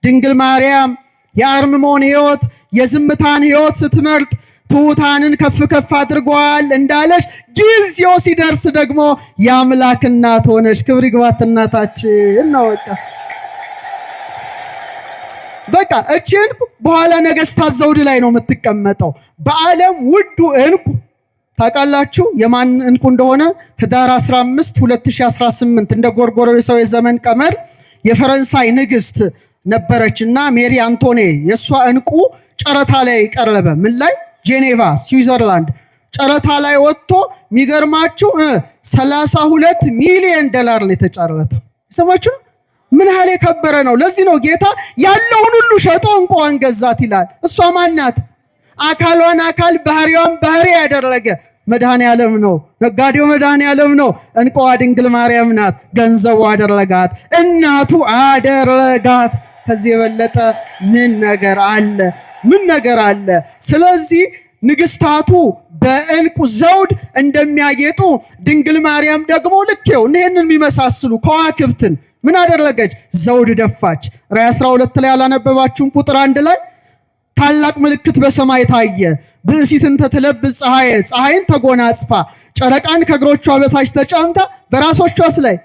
ድንግል ማርያም የአርምሞን ሕይወት የዝምታን ሕይወት ስትመርጥ ትሑታንን ከፍ ከፍ አድርጓል እንዳለሽ ጊዜው ሲደርስ ደግሞ የአምላክ እናት ሆነሽ። ክብር ይግባት እናታችን ነው። በቃ እቺ እንቁ በኋላ ነገስታት ዘውድ ላይ ነው የምትቀመጠው። በዓለም ውዱ እንቁ ታውቃላችሁ የማን እንቁ እንደሆነ? ህዳር 15 2018 እንደ ጎርጎሮሳዊ ዘመን ቀመር የፈረንሳይ ንግስት ነበረችና ሜሪ አንቶኔ የሷ እንቁ ጨረታ ላይ ቀረበ። ምን ላይ? ጄኔቫ ስዊዘርላንድ ጨረታ ላይ ወጥቶ የሚገርማችሁ $32 ሚሊዮን ነው የተጫረተው። ሰማችሁ? ምን ያህል የከበረ ነው። ለዚህ ነው ጌታ ያለውን ሁሉ ሸጦ እንቁዋን ገዛት ይላል። እሷ ማናት? አካሏን አካል ባህሪዋን ባህሪ ያደረገ መድኃኔ ዓለም ነው። ነጋዴው መድኃኔ ዓለም ነው። እንቁዋ ድንግል ማርያም ናት። ገንዘቡ አደረጋት፣ እናቱ አደረጋት። ከዚህ የበለጠ ምን ነገር አለ? ምን ነገር አለ? ስለዚህ ንግስታቱ በእንቁ ዘውድ እንደሚያጌጡ ድንግል ማርያም ደግሞ ልኬው እነዚህን የሚመሳስሉ ከዋክብትን ምን አደረገች? ዘውድ ደፋች። ራዕይ 12 ላይ ያላነበባችሁም ቁጥር 1 ላይ ታላቅ ምልክት በሰማይ ታየ። ብእሲትን ተትለብስ ፀሐይን ተጎናጽፋ ጨረቃን ከእግሮቿ በታች ተጫምታ በራሶቿስ ላይ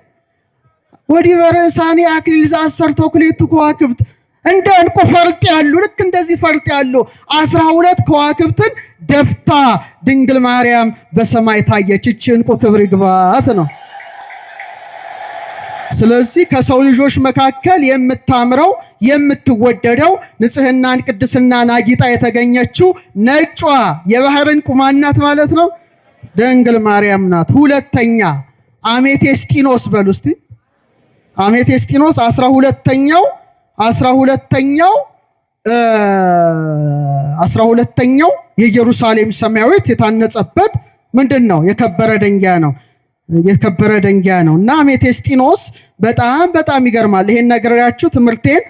ወዲህ በርእሳኒ አክሊል ዘአሰርተ ክልኤቱ ከዋክብት እንደ እንቁ ፈርጥ ያሉ ልክ እንደዚህ ፈርጥ ያሉ 12 ከዋክብትን ደፍታ ድንግል ማርያም በሰማይ ታየች። እቺ እንቁ ክብር ይግባት ነው። ስለዚህ ከሰው ልጆች መካከል የምታምረው የምትወደደው ንጽህናን ቅድስናን አጊጣ የተገኘችው ነጯ የባህር እንቁ ማናት ማለት ነው? ድንግል ማርያም ናት። ሁለተኛ አሜቴስጢኖስ በሉ እስቲ። አሜቴስጢኖስ 12ኛው 12ኛው የኢየሩሳሌም ሰማያዊት የታነጸበት ምንድነው? የከበረ ድንጋይ ነው። የከበረ ድንጋይ ነው እና አሜቴስጢኖስ በጣም ይገርማል። ይሄን ነገራችሁ ትምህርቴን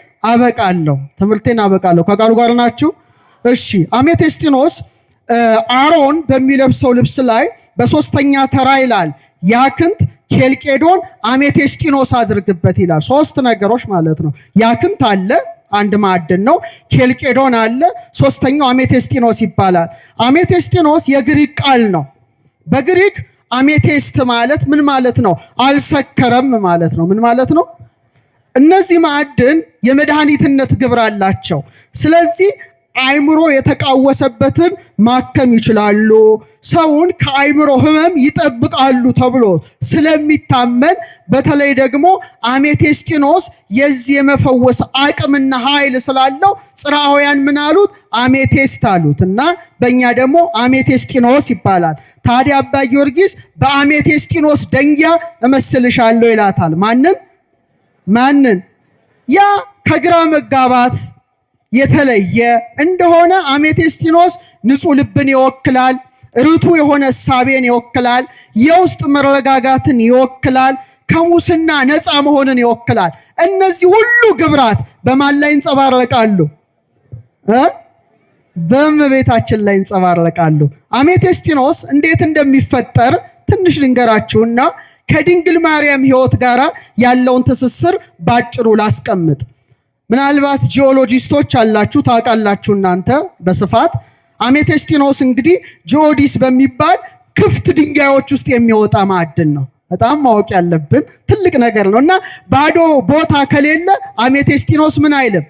አበቃለሁ። ከቃሉ ጋር ናችሁ? እሺ። አሜቴስጢኖስ አሮን በሚለብሰው ልብስ ላይ በሶስተኛ ተራ ይላል ያክንት ኬልቄዶን አሜቴስጢኖስ አድርግበት ይላል። ሶስት ነገሮች ማለት ነው። ያክንት አለ፣ አንድ ማዕድን ነው። ኬልቄዶን አለ፣ ሶስተኛው አሜቴስጢኖስ ይባላል። አሜቴስጢኖስ የግሪክ ቃል ነው። በግሪክ አሜቴስት ማለት ምን ማለት ነው? አልሰከረም ማለት ነው። ምን ማለት ነው? እነዚህ ማዕድን የመድኃኒትነት ግብር አላቸው። ስለዚህ አይምሮ የተቃወሰበትን ማከም ይችላሉ፣ ሰውን ከአይምሮ ህመም ይጠብቃሉ ተብሎ ስለሚታመን በተለይ ደግሞ አሜቴስጢኖስ የዚህ የመፈወስ አቅምና ኃይል ስላለው ጽርዓውያን ምን አሉት? አሜቴስት አሉት እና በእኛ ደግሞ አሜቴስጢኖስ ይባላል። ታዲያ አባ ጊዮርጊስ በአሜቴስጢኖስ ደንጊያ እመስልሻለሁ ይላታል። ማንን? ያ ከግራ መጋባት የተለየ እንደሆነ አሜቴስጢኖስ ንጹህ ልብን ይወክላል፣ ርቱ የሆነ እሳቤን ይወክላል፣ የውስጥ መረጋጋትን ይወክላል፣ ከሙስና ነፃ መሆንን ይወክላል። እነዚህ ሁሉ ግብራት በማን ላይ ይንጸባረቃሉ? በእመቤታችን ላይ ይንጸባረቃሉ። አሜቴስጢኖስ እንዴት እንደሚፈጠር ትንሽ ልንገራችሁና ከድንግል ማርያም ሕይወት ጋር ያለውን ትስስር ባጭሩ ላስቀምጥ። ምናልባት ጂኦሎጂስቶች አላችሁ፣ ታውቃላችሁ እናንተ በስፋት። አሜቴስጢኖስ እንግዲህ ጂኦዲስ በሚባል ክፍት ድንጋዮች ውስጥ የሚወጣ ማዕድን ነው። በጣም ማወቅ ያለብን ትልቅ ነገር ነው እና ባዶ ቦታ ከሌለ አሜቴስጢኖስ ምን አይልም?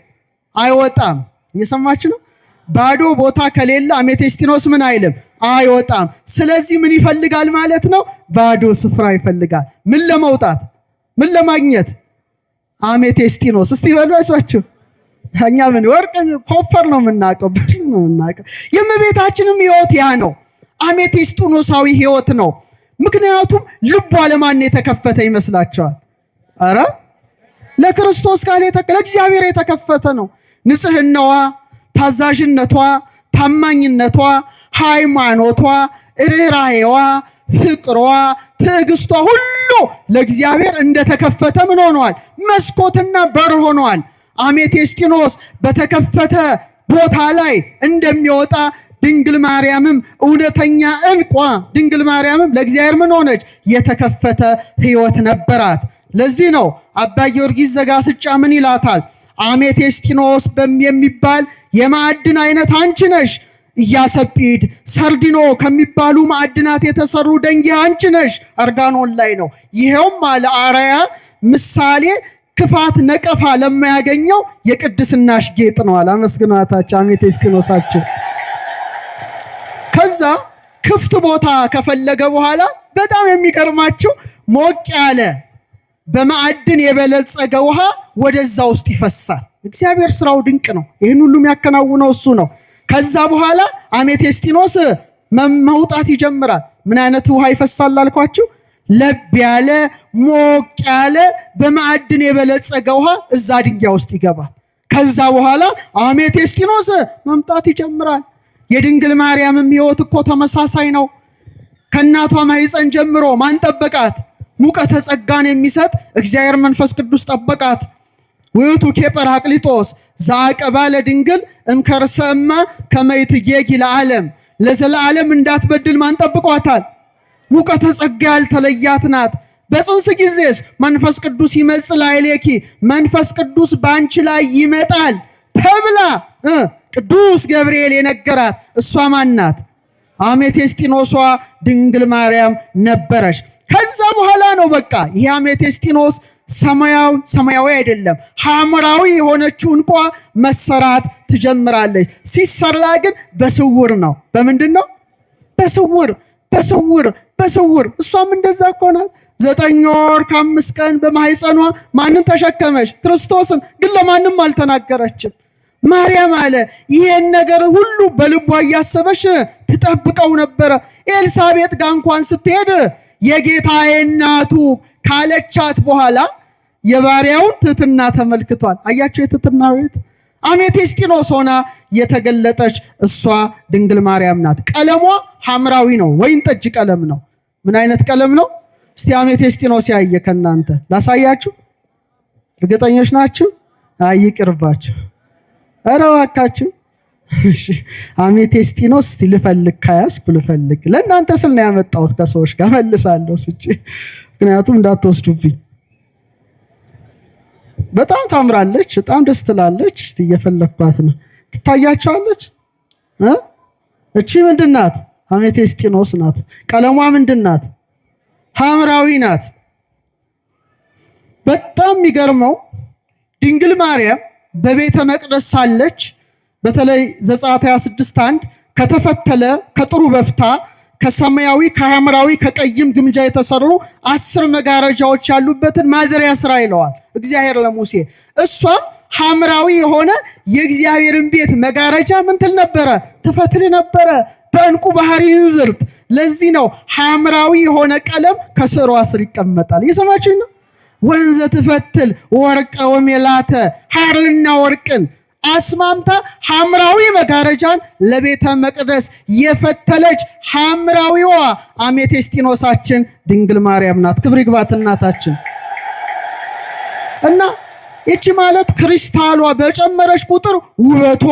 አይወጣም። እየሰማችሁ ነው? ባዶ ቦታ ከሌለ አሜቴስጢኖስ ምን አይልም? አይወጣም። ስለዚህ ምን ይፈልጋል ማለት ነው? ባዶ ስፍራ ይፈልጋል። ምን ለመውጣት? ምን ለማግኘት? አሜቴስጢኖስ። እስቲ በሉ አይሷችሁ። እኛ ምን ወርቅ ኮፐር ነው የምናውቀው፣ ብር ነው የምናውቀው። የእመቤታችንም ሕይወት ያ ነው፣ አሜቴስጢኖሳዊ ሕይወት ነው። ምክንያቱም ልቧ ለማን የተከፈተ ይመስላችኋል? አረ ለክርስቶስ ቃል ለእግዚአብሔር የተከፈተ ነው። ንጽህናዋ፣ ታዛዥነቷ፣ ታማኝነቷ፣ ሃይማኖቷ፣ ርኅራኄዋ፣ ፍቅሯ፣ ትዕግስቷ ሁሉ ለእግዚአብሔር እንደተከፈተ ምን ሆኗል? መስኮትና በር ሆኗል። አሜቴስጢኖስ በተከፈተ ቦታ ላይ እንደሚወጣ ድንግል ማርያምም እውነተኛ እንቋ ድንግል ማርያምም ለእግዚአብሔር ምን ሆነች? የተከፈተ ሕይወት ነበራት። ለዚህ ነው አባ ጊዮርጊስ ዘጋስጫ ምን ይላታል? አሜቴስጢኖስ የሚባል የማዕድን አይነት አንቺ ነሽ። ኢያሰጲድ፣ ሰርዲኖ ከሚባሉ ማዕድናት የተሰሩ ደንጊያ አንቺ ነሽ። አርጋኖን ላይ ነው። ይሄውም አለ አርአያ ምሳሌ ክፋት ነቀፋ ለማያገኘው የቅድስናሽ ጌጥ ነው አለ። አመስግናታችሁ አሜቴስጢኖሳችን። ከዛ ክፍት ቦታ ከፈለገ በኋላ በጣም የሚገርማችሁ ሞቅ ያለ በማዕድን የበለጸገ ውሃ ወደዛ ውስጥ ይፈሳል። እግዚአብሔር ስራው ድንቅ ነው። ይህን ሁሉ የሚያከናውነው እሱ ነው። ከዛ በኋላ አሜቴስጢኖስ መውጣት ይጀምራል። ምን አይነት ውሃ ይፈሳል አልኳችሁ? ለብ ያለ ሞቅ ያለ በማዕድን የበለጸገ ውሃ እዛ ድንጋይ ውስጥ ይገባል። ከዛ በኋላ አሜቴስጢኖስ መምጣት ይጀምራል። የድንግል ማርያምም ሕይወት እኮ ተመሳሳይ ነው። ከእናቷ ማኅፀን ጀምሮ ማን ጠበቃት? ሙቀተ ጸጋን የሚሰጥ እግዚአብሔር መንፈስ ቅዱስ ጠበቃት። ውእቱ ኬጰራቅሊጦስ ዘአቀባ ለድንግል እምከርሰማ ከመ ይትጌጊ ለዓለም። ለዘላለም እንዳትበድል ማን ጠብቋታል? ሙቀተ ጸጋ ያልተለያት ናት። በጽንስ ጊዜስ መንፈስ ቅዱስ ይመጽእ ላዕሌኪ፣ መንፈስ ቅዱስ በአንቺ ላይ ይመጣል ተብላ ቅዱስ ገብርኤል የነገራት እሷ ማን ናት? አሜቴስጢኖሷ ድንግል ማርያም ነበረች። ከዛ በኋላ ነው በቃ ይህ አሜቴስጢኖስ ሰማያዊ አይደለም ሐምራዊ የሆነችው እንኳ መሰራት ትጀምራለች። ሲሰራ ግን በስውር ነው። በምንድን ነው? በስውር። እሷም እንደዛ እኮ ናት። 9 ወር ከ5 ቀን በማኅፀኗ ማንን ተሸከመች? ክርስቶስን። ግን ለማንም አልተናገረችም። ማርያም አለ ይሄን ነገር ሁሉ በልቧ እያሰበች ትጠብቀው ነበረ። ኤልሳቤጥ ጋር እንኳን ስትሄድ የጌታዬ እናቱ ካለቻት በኋላ የባሪያውን ትህትና ተመልክቷል። አያችሁ የትህትና ቤት አሜቴስጢኖስ ሆና የተገለጠች እሷ ድንግል ማርያም ናት። ቀለሟ ሐምራዊ ነው፣ ወይን ጠጅ ቀለም ነው። ምን አይነት ቀለም ነው? እስቲ አሜቴስጢኖስ ያየ ከናንተ ላሳያችሁ። እርግጠኞች ናችሁ? አይቅርባችሁ። ኧረ እባካችሁ። እሺ አሜቴስጢኖስ እስቲ ልፈልግ፣ ከያዝኩ ልፈልግ። ለእናንተ ስል ነው ያመጣሁት፣ ከሰዎች ጋር መልሳለሁ ስጪ፣ ምክንያቱም እንዳትወስዱብኝ። በጣም ታምራለች፣ በጣም ደስ ትላለች። እስቲ እየፈለግኳት ነው። ትታያቸዋለች። እቺ ምንድን ናት? አሜቴስጢኖስ ናት። ቀለሟ ምንድን ናት? ሐምራዊ ናት። በጣም የሚገርመው ድንግል ማርያም በቤተ መቅደስ ሳለች በተለይ ዘጸአት 26:1 ከተፈተለ ከጥሩ በፍታ ከሰማያዊ ከሐምራዊ ከቀይም ግምጃ የተሰሩ 10 መጋረጃዎች ያሉበትን ማደሪያ ስራ ይለዋል እግዚአብሔር ለሙሴ። እሷም ሐምራዊ የሆነ የእግዚአብሔርን ቤት መጋረጃ ምን ትል ነበረ? ትፈትል ነበረ በዕንቁ ባህሪ እንዝርት። ለዚህ ነው ሐምራዊ የሆነ ቀለም ከስሯ ስር ይቀመጣል። እየሰማችሁኝ ነው? ወንዘ ትፈትል ወርቀ ወሜላተ፣ ሐርና ወርቅን አስማምታ ሐምራዊ መጋረጃን ለቤተ መቅደስ የፈተለች ሐምራዊዋ አሜቴስጢኖሳችን ድንግል ማርያም ናት። ክብር ይግባት እናታችን። እና እቺ ማለት ክሪስታሏ በጨመረች ቁጥር ውበቷ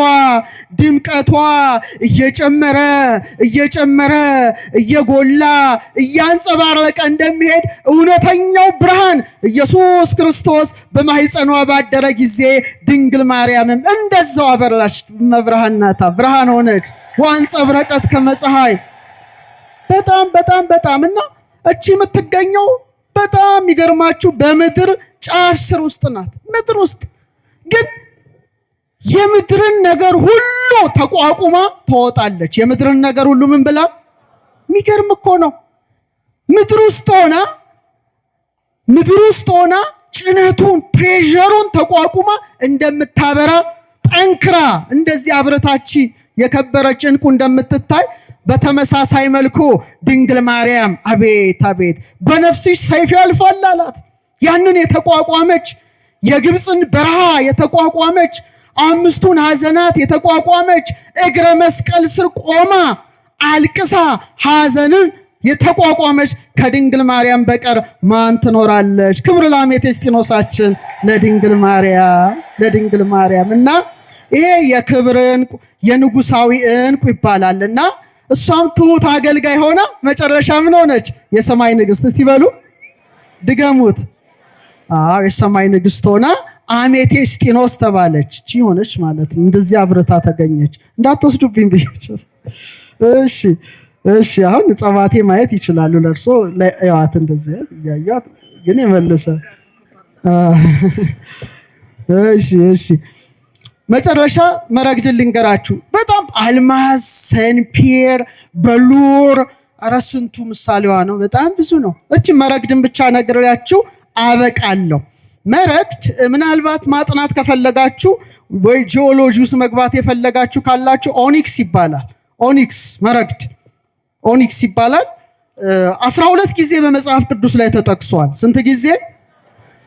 ድምቀቷ እየጨመረ እየጎላ እያንጸባረቀ እንደሚሄድ እውነተኛው ብርሃን ኢየሱስ ክርስቶስ በማህፀኗ ባደረ ጊዜ ድንግል ማርያምም እንደዛው አበራች። መብርሃን ናታ፣ ብርሃን ሆነች። ወአንጸብረቀት ከመፀሐይ። በጣም እና እቺ የምትገኘው በጣም ይገርማችሁ በምድር ጫፍ ስር ውስጥ ናት። ምድር ውስጥ ግን የምድርን ነገር ሁሉ ተቋቁማ ትወጣለች። የምድርን ነገር ሁሉ ምን ብላ? የሚገርም እኮ ነው። ምድር ውስጥ ሆና ጭነቱን ፕሬሸሩን ተቋቁማ እንደምታበራ ጠንክራ እንደዚህ አብረታች የከበረች ዕንቁ እንደምትታይ በተመሳሳይ መልኩ ድንግል ማርያም አቤት በነፍስሽ ሰይፍ ያልፋል አላት። ያንን የተቋቋመች የግብፅን በረሃ የተቋቋመች 5ቱን ሐዘናት የተቋቋመች እግረ መስቀል ስር ቆማ አልቅሳ ሐዘንን የተቋቋመች ከድንግል ማርያም በቀር ማን ትኖራለች? ክብር ለአሜቴስጢኖሳችን ለድንግል ማርያም። እና ይሄ የክብር ዕንቁ የንጉሳዊ ዕንቁ ይባላልና እሷም ትሁት አገልጋይ ሆና መጨረሻ ምን ሆነች? የሰማይ ንግስት። እስቲ በሉ ድገሙት። የሰማይ ንግስት ሆና አሜቴስጢኖስ ተባለች። እቺ ሆነች ማለት ነው። እንደዚህ አብረታ ተገኘች። እንዳትወስዱብኝ ብያቸው። እሺ አሁን ጸባቴ ማየት ይችላሉ። ለርሶ ለያዋት እንደዚህ ያያት ግን የመለሰ እሺ መጨረሻ መረግድን ልንገራችሁ። በጣም አልማዝ፣ ሰንፔር፣ በሉር አራስንቱ ምሳሌዋ ነው። በጣም ብዙ ነው። እቺ መረግድን ብቻ ነግሬያችሁ አበቃለሁ። መረግድ ምናልባት ማጥናት ከፈለጋችሁ ወይ ጂኦሎጂ ውስጥ መግባት የፈለጋችሁ ካላችሁ ኦኒክስ ይባላል። መረግድ ኦኒክስ ይባላል። 12 ጊዜ በመጽሐፍ ቅዱስ ላይ ተጠቅሷል። ስንት ጊዜ?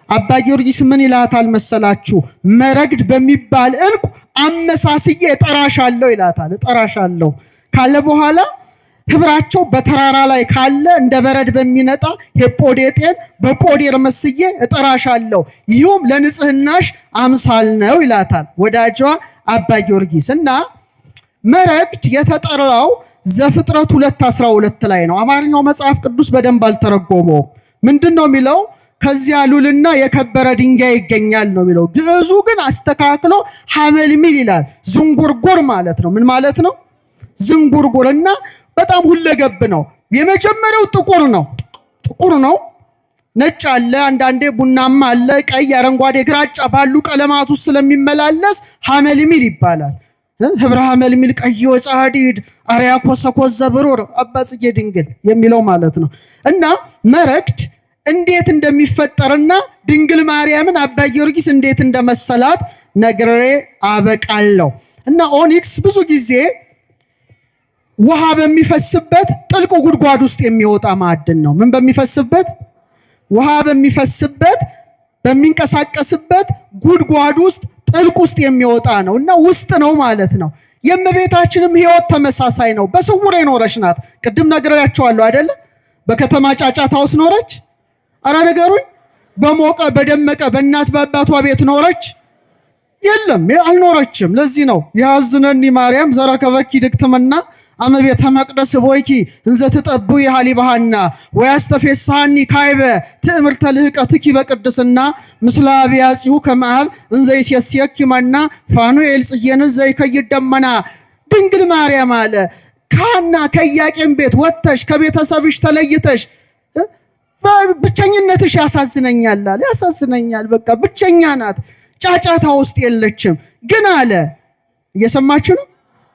አባ ጊዮርጊስ ምን ይላታል መሰላችሁ? መረግድ በሚባል ዕንቁ አመሳስዬ እጠራሻለሁ ይላታል። እጠራሻለሁ ካለ በኋላ ህብራቸው በተራራ ላይ ካለ እንደ በረድ በሚነጣ ሄጶዴጤን በጶዴር መስዬ እጠራሻለሁ፣ ይሁም ለንጽህናሽ አምሳል ነው ይላታል ወዳጇ አባ ጊዮርጊስ። እና መረግድ የተጠራው ዘፍጥረት 2:12 ላይ ነው። አማርኛው መጽሐፍ ቅዱስ በደንብ አልተረጎመውም። ምንድን ነው የሚለው? ከዚያ ሉልና የከበረ ድንጋይ ይገኛል ነው የሚለው። ግዕዙ ግን አስተካክሎ ሐመልሚል ይላል። ዝንጉርጉር ማለት ነው። ምን ማለት ነው? ዝንጉርጉር። እና በጣም ሁለገብ ነው። የመጀመሪያው ጥቁር ነው። ነጭ አለ፣ አንዳንዴ ቡናማ አለ፣ ቀይ፣ አረንጓዴ፣ ግራጫ ባሉ ቀለማት ውስጥ ስለሚመላለስ ሐመልሚል ይባላል። ህብረ ሐመልሚል ቀይ ወጻዲድ አርያ ኮሰኮስ ዘብሩር አባ ጽጌ ድንግል የሚለው ማለት ነው። እና መረግድ እንዴት እንደሚፈጠርና ድንግል ማርያምን አባ ጊዮርጊስ እንዴት እንደመሰላት ነግሬ አበቃለሁ። እና ኦኒክስ ብዙ ጊዜ ውሃ በሚፈስበት ጥልቅ ጉድጓድ ውስጥ የሚወጣ ማዕድን ነው። ምን በሚፈስበት? ውሃ በሚፈስበት በሚንቀሳቀስበት ጉድጓድ ውስጥ ጥልቅ ውስጥ የሚወጣ ነውና ውስጥ ነው ማለት ነው። የእመቤታችንም ሕይወት ተመሳሳይ ነው። በስውር የኖረች ናት። ቅድም ነግሬያቸዋለሁ አይደለ? በከተማ ጫጫታ ውስጥ ኖረች? አረ ነገሩኝ። በሞቀ በደመቀ በእናት በአባቷ ቤት ኖረች? የለም፣ አልኖረችም። ለዚህ ነው ያዝነኒ ማርያም ዘረከበኪ ድክትምና አመ ቤተ መቅደስ ቦይኪ እንዘ ትጠብይ ሀሊባሃና ወያስተፌሳኒ ካይበ ትእምርተ ልህቀትኪ በቅድስና ምስለ አብያጺሁ ከመአብ እንዘ ይሴስየኪ መና ፋኑኤል ጽየን ዘይከይደመና። ድንግል ማርያም አለ ካና ከኢያቄም ቤት ወጥተሽ ከቤተሰብሽ ተለይተሽ ብቸኝነትሽ ያሳዝነኛል አለ። ያሳዝነኛል፣ በቃ ብቸኛ ናት፣ ጫጫታ ውስጥ የለችም። ግን አለ እየሰማችሁ ነው።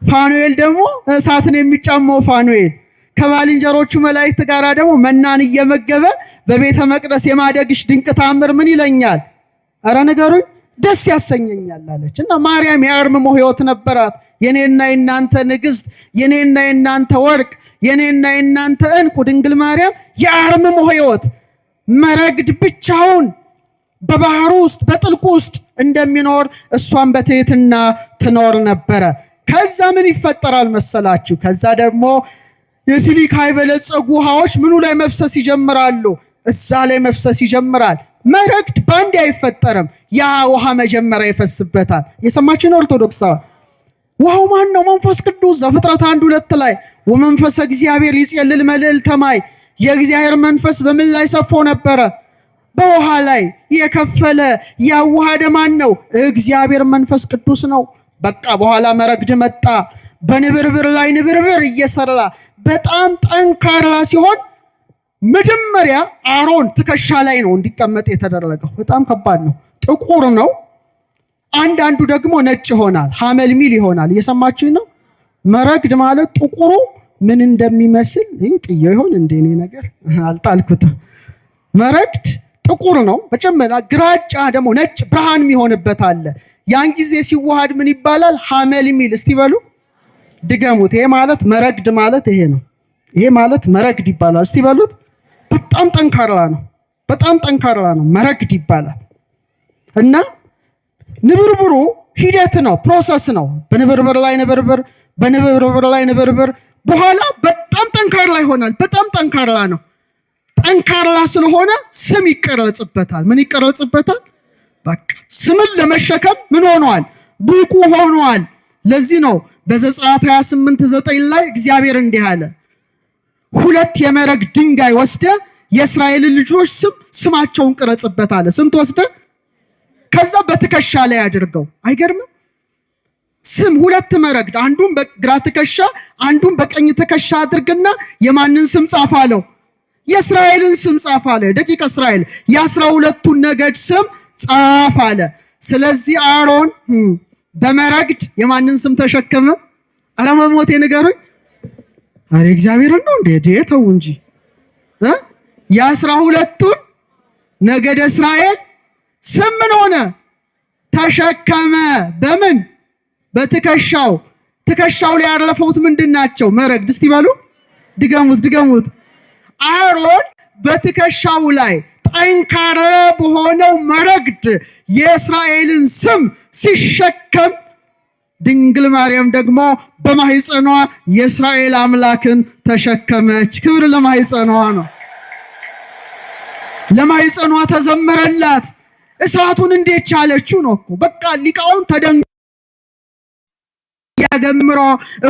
ፋኑኤል ደግሞ እሳትን የሚጫመው ፋኑኤል ከባልንጀሮቹ መላእክት ጋር ደግሞ መናን እየመገበ በቤተ መቅደስ የማደግሽ ድንቅ ታምር ምን ይለኛል? አረ ነገሩኝ፣ ደስ ያሰኘኛል አለች። እና ማርያም የአርምሞ ሕይወት ነበራት። የኔና የናንተ ንግስት፣ የኔና የናንተ ወርቅ፣ የኔና የናንተ እንቁ ድንግል ማርያም የአርምሞ ሕይወት መረግድ ብቻውን በባህሩ ውስጥ በጥልቁ ውስጥ እንደሚኖር እሷን በትህትና ትኖር ነበረ። ከዛ ምን ይፈጠራል መሰላችሁ? ከዛ ደግሞ የሲሊካ የበለጸጉ ውሃዎች ምኑ ላይ መፍሰስ ይጀምራሉ? እዛ ላይ መፍሰስ ይጀምራል። መረግድ ባንዴ አይፈጠርም። ያ ውሃ መጀመሪያ ይፈስበታል። የሰማችሁ ነው ኦርቶዶክሳውያን? ውሃው ማን ነው? መንፈስ ቅዱስ። ዘፍጥረት 1:2 ላይ ወመንፈሰ እግዚአብሔር ይጼልል መልዕልተ ማይ፣ የእግዚአብሔር መንፈስ በምን ላይ ሰፎ ነበረ? በውሃ ላይ። የከፈለ ያዋሃደ ማን ነው? እግዚአብሔር መንፈስ ቅዱስ ነው። በቃ በኋላ መረግድ መጣ። በንብርብር ላይ ንብርብር እየሰራ በጣም ጠንካራ ሲሆን መጀመሪያ አሮን ትከሻ ላይ ነው እንዲቀመጥ የተደረገው። በጣም ከባድ ነው። ጥቁር ነው። አንዳንዱ ደግሞ ነጭ ይሆናል፣ ሐመልሚል ይሆናል። እየሰማችሁኝ ነው? መረግድ ማለት ጥቁሩ ምን እንደሚመስል ጥዬ ይሆን እንደ እኔ ነገር አልጣልኩትም። መረግድ ጥቁር ነው። መጀመሪያ ግራጫ ደግሞ ነጭ ብርሃን የሚሆንበት አለ። ያን ጊዜ ሲዋሃድ ምን ይባላል? ሐመልሚል። እስቲ በሉ ድገሙት። ይሄ ማለት መረግድ ማለት ይሄ ነው። ይሄ ማለት መረግድ ይባላል። እስቲ በሉት። በጣም ጠንካራ ነው። በጣም ጠንካራ ነው። መረግድ ይባላል። እና ንብርብሩ ሂደት ነው፣ ፕሮሰስ ነው። በንብርብር ላይ ንብርብር፣ በንብርብር ላይ ንብርብር፣ በኋላ በጣም ጠንካራ ይሆናል። በጣም ጠንካራ ነው። ጠንካራ ስለሆነ ስም ይቀረጽበታል። ምን ይቀረጽበታል? በቃ ስምን ለመሸከም ምን ሆኗል? ብቁ ሆኗል። ለዚህ ነው በዘጸአት 28:9 ላይ እግዚአብሔር እንዲህ አለ፣ 2 የመረግ ድንጋይ ወስደ የእስራኤል ልጆች ስማቸውን ቅረጽበት አለ። ስንት ወስደ? ከዛ በትከሻ ላይ አድርገው። አይገርምም? ስም 2 መረግድ፣ አንዱን በግራ ትከሻ አንዱን በቀኝ ትከሻ አድርግና የማንን ስም ጻፍ አለው? የእስራኤልን ስም ጻፍ አለ። ደቂቀ እስራኤል የ12ቱን ነገድ ስም ጻፍ አለ። ስለዚህ አሮን በመረግድ የማንን ስም ተሸከመ? አረ መሞቴ ንገሩኝ። አረ እግዚአብሔርን ነው እንዴ? ተው እንጂ የ12ቱን ነገደ እስራኤል ስም ምን ሆነ? ተሸከመ። በምን? በትከሻው። ትከሻው ላይ ያረፈውት ምንድናቸው? መረግድ። እስቲ በሉ ድገሙት። አሮን በትከሻው ላይ ጠንካራ በሆነው መረግድ የእስራኤልን ስም ሲሸከም፣ ድንግል ማርያም ደግሞ በማህፀኗ የእስራኤል አምላክን ተሸከመች። ክብር ለማህፀኗ ነው። ለማህፀኗ ተዘመረላት። እሳቱን እንዴት ቻለችው ነው እኮ። በቃ ሊቃውን ተደንግ ያገምሮ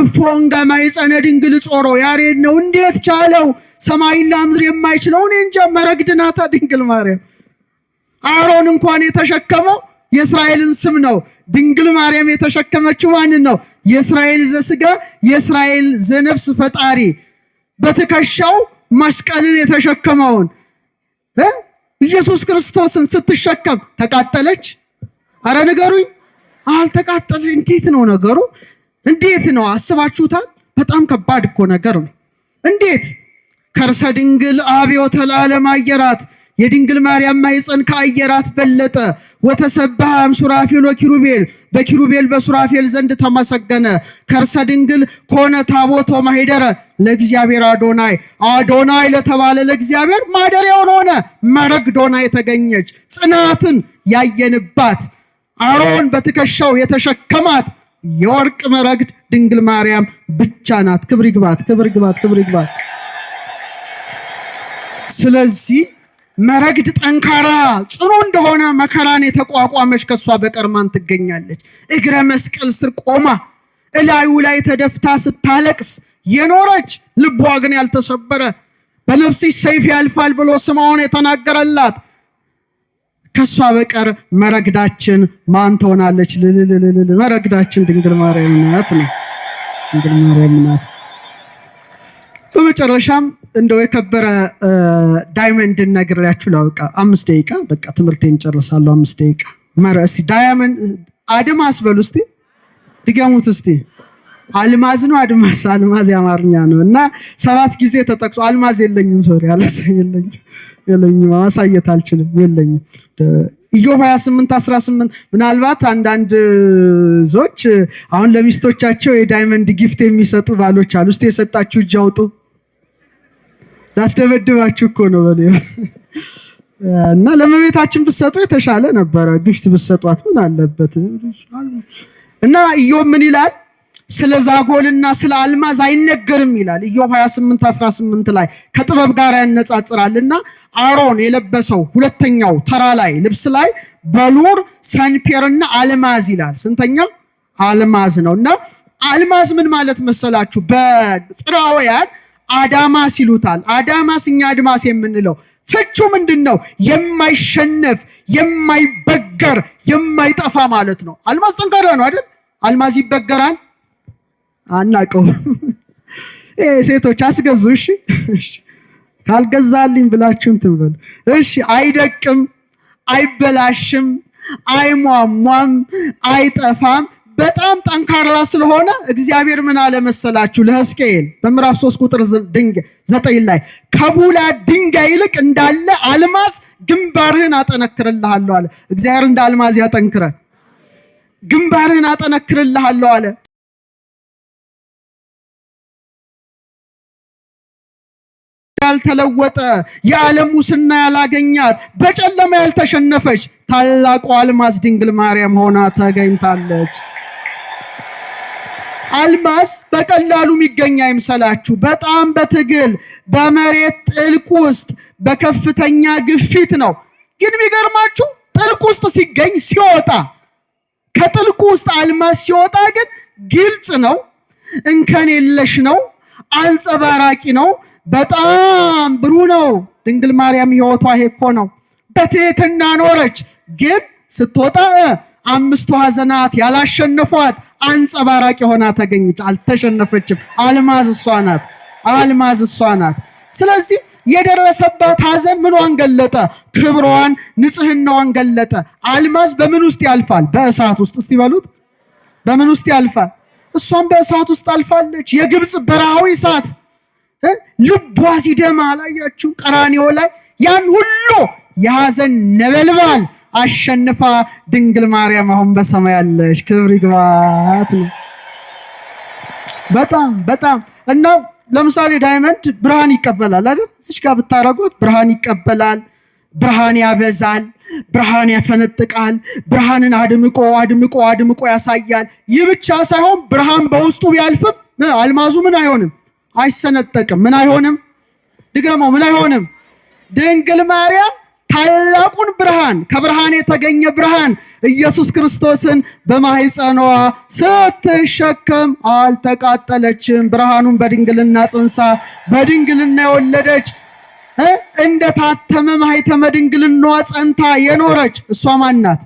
እፎንጋ ማህፀነ ድንግል ጾሮ ያሬድ ነው። እንዴት ቻለው? ሰማይና ምድር የማይችለው እኔ እንጃ። መረግድ ናታ ድንግል ማርያም። አሮን እንኳን የተሸከመው የእስራኤልን ስም ነው። ድንግል ማርያም የተሸከመችው ማንን ነው? የእስራኤል ዘስጋ የእስራኤል ዘነፍስ ፈጣሪ በትከሻው መስቀልን የተሸከመውን ኢየሱስ ክርስቶስን ስትሸከም ተቃጠለች? አረ ንገሩኝ። አልተቃጠለ። እንዴት ነው ነገሩ? እንዴት ነው? አስባችሁታል? በጣም ከባድ እኮ ነገር ነው። እንዴት ከርሰ ድንግል አብዮተ ለዓለም አየራት የድንግል ማርያም ማኅፀን ከአየራት በለጠ። ወተሰብሐም ሱራፌል ወኪሩቤል በኪሩቤል በሱራፌል ዘንድ ተመሰገነ። ከርሰ ድንግል ኮነ ታቦቶ ማኅደረ ለእግዚአብሔር አዶናይ አዶናይ ለተባለ ለእግዚአብሔር ማደሪያውን ሆነ። መረግዶና የተገኘች ጽናትን ያየንባት አሮን በትከሻው የተሸከማት የወርቅ መረግድ ድንግል ማርያም ብቻ ናት። ክብር ይግባት፣ ክብር ይግባት፣ ክብር ይግባት። ስለዚህ መረግድ ጠንካራ ጽኑ እንደሆነ መከራን የተቋቋመች ከሷ በቀር ማን ትገኛለች? እግረ መስቀል ስር ቆማ እላዩ ላይ ተደፍታ ስታለቅስ የኖረች ልቧ ግን ያልተሰበረ በልብስሽ ሰይፍ ያልፋል ብሎ ስምዖን የተናገረላት ከሷ በቀር መረግዳችን ማን ትሆናለች? መረግዳችን ድንግል ማርያም ናት ነው። ድንግል ማርያም ናት። በመጨረሻም እንደው የከበረ ዳይመንድን ነግሬያችሁ ላውቃ 5 ደቂቃ በቃ ትምህርቴን ጨርሳለሁ። 5 ደቂቃ እስቲ ዳይመንድ አድማስ በሉ እስቲ ድገሙት እስቲ። አልማዝ ነው አድማስ? አልማዝ የአማርኛ ነው እና 7 ጊዜ ተጠቅሶ አልማዝ የለኝም፣ ሶሪ የለኝም ማሳየት አልችልም፣ የለኝም። ኢዮብ 28:18 ምናልባት አንዳንድ ዞች አሁን ለሚስቶቻቸው የዳይመንድ ጊፍት የሚሰጡ ባሎች አሉ። እስቲ የሰጣችሁ እጅ አውጡ። ላስደበድባችሁ እኮ ነው በለው እና ለመቤታችን ብትሰጡ የተሻለ ነበረ። ጊፍት ብትሰጧት ምን አለበት? እና ኢዮብ ምን ይላል? ስለ ዛጎልና ስለ አልማዝ አይነገርም ይላል ኢዮብ 28:18 ላይ ከጥበብ ጋር ያነጻጽራልና አሮን የለበሰው ሁለተኛው ተራ ላይ ልብስ ላይ በሉር ሰንፔርና አልማዝ ይላል። ስንተኛው? አልማዝ ነውና አልማዝ ምን ማለት መሰላችሁ? በጽራውያን አዳማስ ይሉታል። አዳማስ እኛ አድማስ የምንለው ፍቹ ምንድነው? የማይሸነፍ የማይበገር የማይጠፋ ማለት ነው። አልማዝ ጠንካራ ነው አይደል? አልማዝ ይበገራል? አናቀው። ሴቶች አስገዙ። እሺ ካልገዛልኝ ብላችሁ እንትን በሉ። እሺ አይደቅም፣ አይበላሽም፣ አይሟሟም፣ አይጠፋም። በጣም ጠንካራ ስለሆነ እግዚአብሔር ምን አለ መሰላችሁ? ለሕዝቅኤል በምዕራፍ 3 ቁጥር 9 ላይ ከቡላ ድንጋይ ይልቅ እንዳለ አልማዝ ግንባርህን አጠነክርልሃለሁ አለ። እግዚአብሔር እንደ አልማዝ ያጠንክረን። ግንባርህን አጠነክርልሃለሁ አለ። ያልተለወጠ የዓለም ሙስና ያላገኛት በጨለማ ያልተሸነፈች ታላቁ አልማዝ ድንግል ማርያም ሆና ተገኝታለች። አልማዝ በቀላሉ የሚገኝ አይምሰላችሁ። በጣም በትግል በመሬት ጥልቅ ውስጥ በከፍተኛ ግፊት ነው። ግን የሚገርማችሁ ጥልቅ ውስጥ ሲገኝ ሲወጣ ከጥልቁ ውስጥ አልማዝ ሲወጣ ግን ግልጽ ነው፣ እንከን የለሽ ነው፣ አንጸባራቂ ነው፣ በጣም ብሩህ ነው። ድንግል ማርያም ሕይወቷ ይሄ እኮ ነው። በትህትና ኖረች፣ ግን ስትወጣ 5 ሐዘናት ያላሸነፏት አንጸባራቂ ሆና ተገኘች። አልተሸነፈችም። አልማዝ እሷ ናት። አልማዝ እሷ ናት። ስለዚህ የደረሰባት ሐዘን ምኗን ገለጠ? ክብሯን፣ ንጽህናዋን ገለጠ። አልማዝ በምን ውስጥ ያልፋል? በእሳት ውስጥ። እስቲ በሉት በምን ውስጥ ያልፋል? እሷም በእሳት ውስጥ አልፋለች። የግብፅ በረሃዊ እሳት ልቧ ሲደማ አላያችሁ? ቀራንዮ ላይ ያን ሁሉ የሐዘን ነበልባል አሸንፋ ድንግል ማርያም አሁን በሰማይ ያለች ክብር ይግባት ነው። በጣም እና ለምሳሌ ዳይመንድ ብርሃን ይቀበላል አይደል? እዚህ ጋር ብታረጉት ብርሃን ይቀበላል፣ ብርሃን ያበዛል፣ ብርሃን ያፈነጥቃል፣ ብርሃንን አድምቆ ያሳያል። ይህ ብቻ ሳይሆን ብርሃን በውስጡ ቢያልፍም አልማዙ ምን አይሆንም? አይሰነጠቅም። ምን አይሆንም? ድገመው። ምን አይሆንም? ድንግል ማርያም ታላቁን ብርሃን ከብርሃን የተገኘ ብርሃን ኢየሱስ ክርስቶስን በማህፀኗ ስትሸከም አልተቃጠለችም። ብርሃኑን በድንግልና ጽንሳ በድንግልና የወለደች እንደታተመ ማህተመ ድንግልናዋ ጸንታ የኖረች እሷ ማን ናት?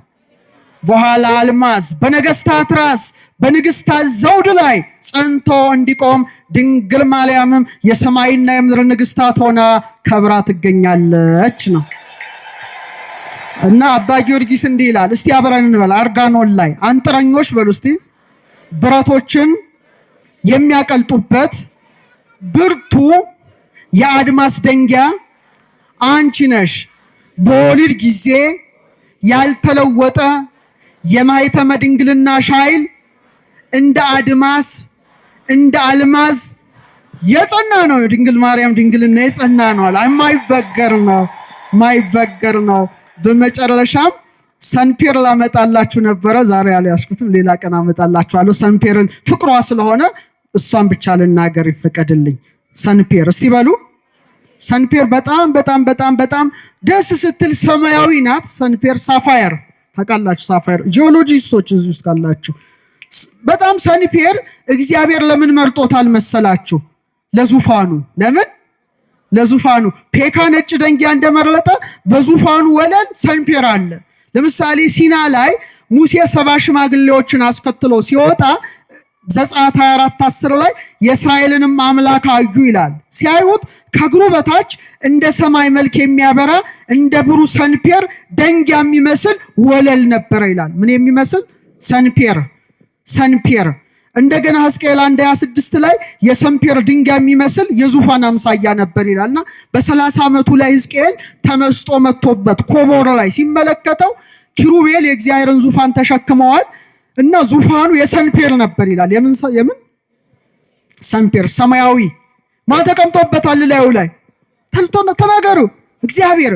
በኋላ አልማዝ በነገስታት ራስ በንግስታት ዘውድ ላይ ጸንቶ እንዲቆም ድንግል ማርያምም የሰማይና የምድር ንግስታት ሆና ከብራ ትገኛለች ነው። እና አባ ጊዮርጊስ እንዲህ ይላል። እስቲ አብረን እንበል። አርጋኖን ላይ አንጥረኞች በሉ እስቲ ብረቶችን የሚያቀልጡበት ብርቱ የአድማስ ደንጊያ አንቺ ነሽ። በወሊድ ጊዜ ያልተለወጠ የማኅተመ ድንግልና ኃይል እንደ አድማስ እንደ አልማዝ የጸና ነው። የድንግል ማርያም ድንግልና የጸና ነው። የማይበገር ነው፣ የማይበገር ነው። በመጨረሻም ሰንፔር ላመጣላችሁ ነበረ። ዛሬ አልያዝኩትም፣ ሌላ ቀን አመጣላችኋለሁ። ሰንፔርን ፍቅሯ ስለሆነ እሷን ብቻ ልናገር ይፈቀድልኝ። ሰንፔር እስቲ በሉ። ሰንፔር በጣም በጣም በጣም በጣም ደስ ስትል ሰማያዊ ናት። ሰንፔር ሳፋየር ታውቃላችሁ? ሳፋየር ጂኦሎጂስቶች እዚህ ውስጥ ካላችሁ በጣም ሰንፔር እግዚአብሔር ለምን መርጦታል መሰላችሁ? ለዙፋኑ። ለምን? ለዙፋኑ። ፔካ ነጭ ደንጊያ እንደመረጠ በዙፋኑ ወለል ሰንፔር አለ። ለምሳሌ ሲና ላይ ሙሴ 70 ሽማግሌዎችን አስከትሎ ሲወጣ ዘጸአት 24:10 ላይ የእስራኤልንም አምላክ አዩ ይላል። ሲያዩት ከእግሩ በታች እንደ ሰማይ መልክ የሚያበራ እንደ ብሩህ ሰንፔር ደንጊያ የሚመስል ወለል ነበረ ይላል። ምን የሚመስል? ሰንፔር። ሰንፔር። እንደገና ሕዝቅኤል 1:26 ላይ የሰንፔር ድንጋይ የሚመስል የዙፋን አምሳያ ነበር ይላልና በ30 ዓመቱ ላይ ሕዝቅኤል ተመስጦ መጥቶበት ኮቦር ላይ ሲመለከተው ኪሩቤል የእግዚአብሔርን ዙፋን ተሸክመዋል እና ዙፋኑ የሰንፔር ነበር ይላል። የምን ሰንፔር? ሰማያዊ። ማን ተቀምጦበታል ላዩ ላይ? ተናገሩ። እግዚአብሔር።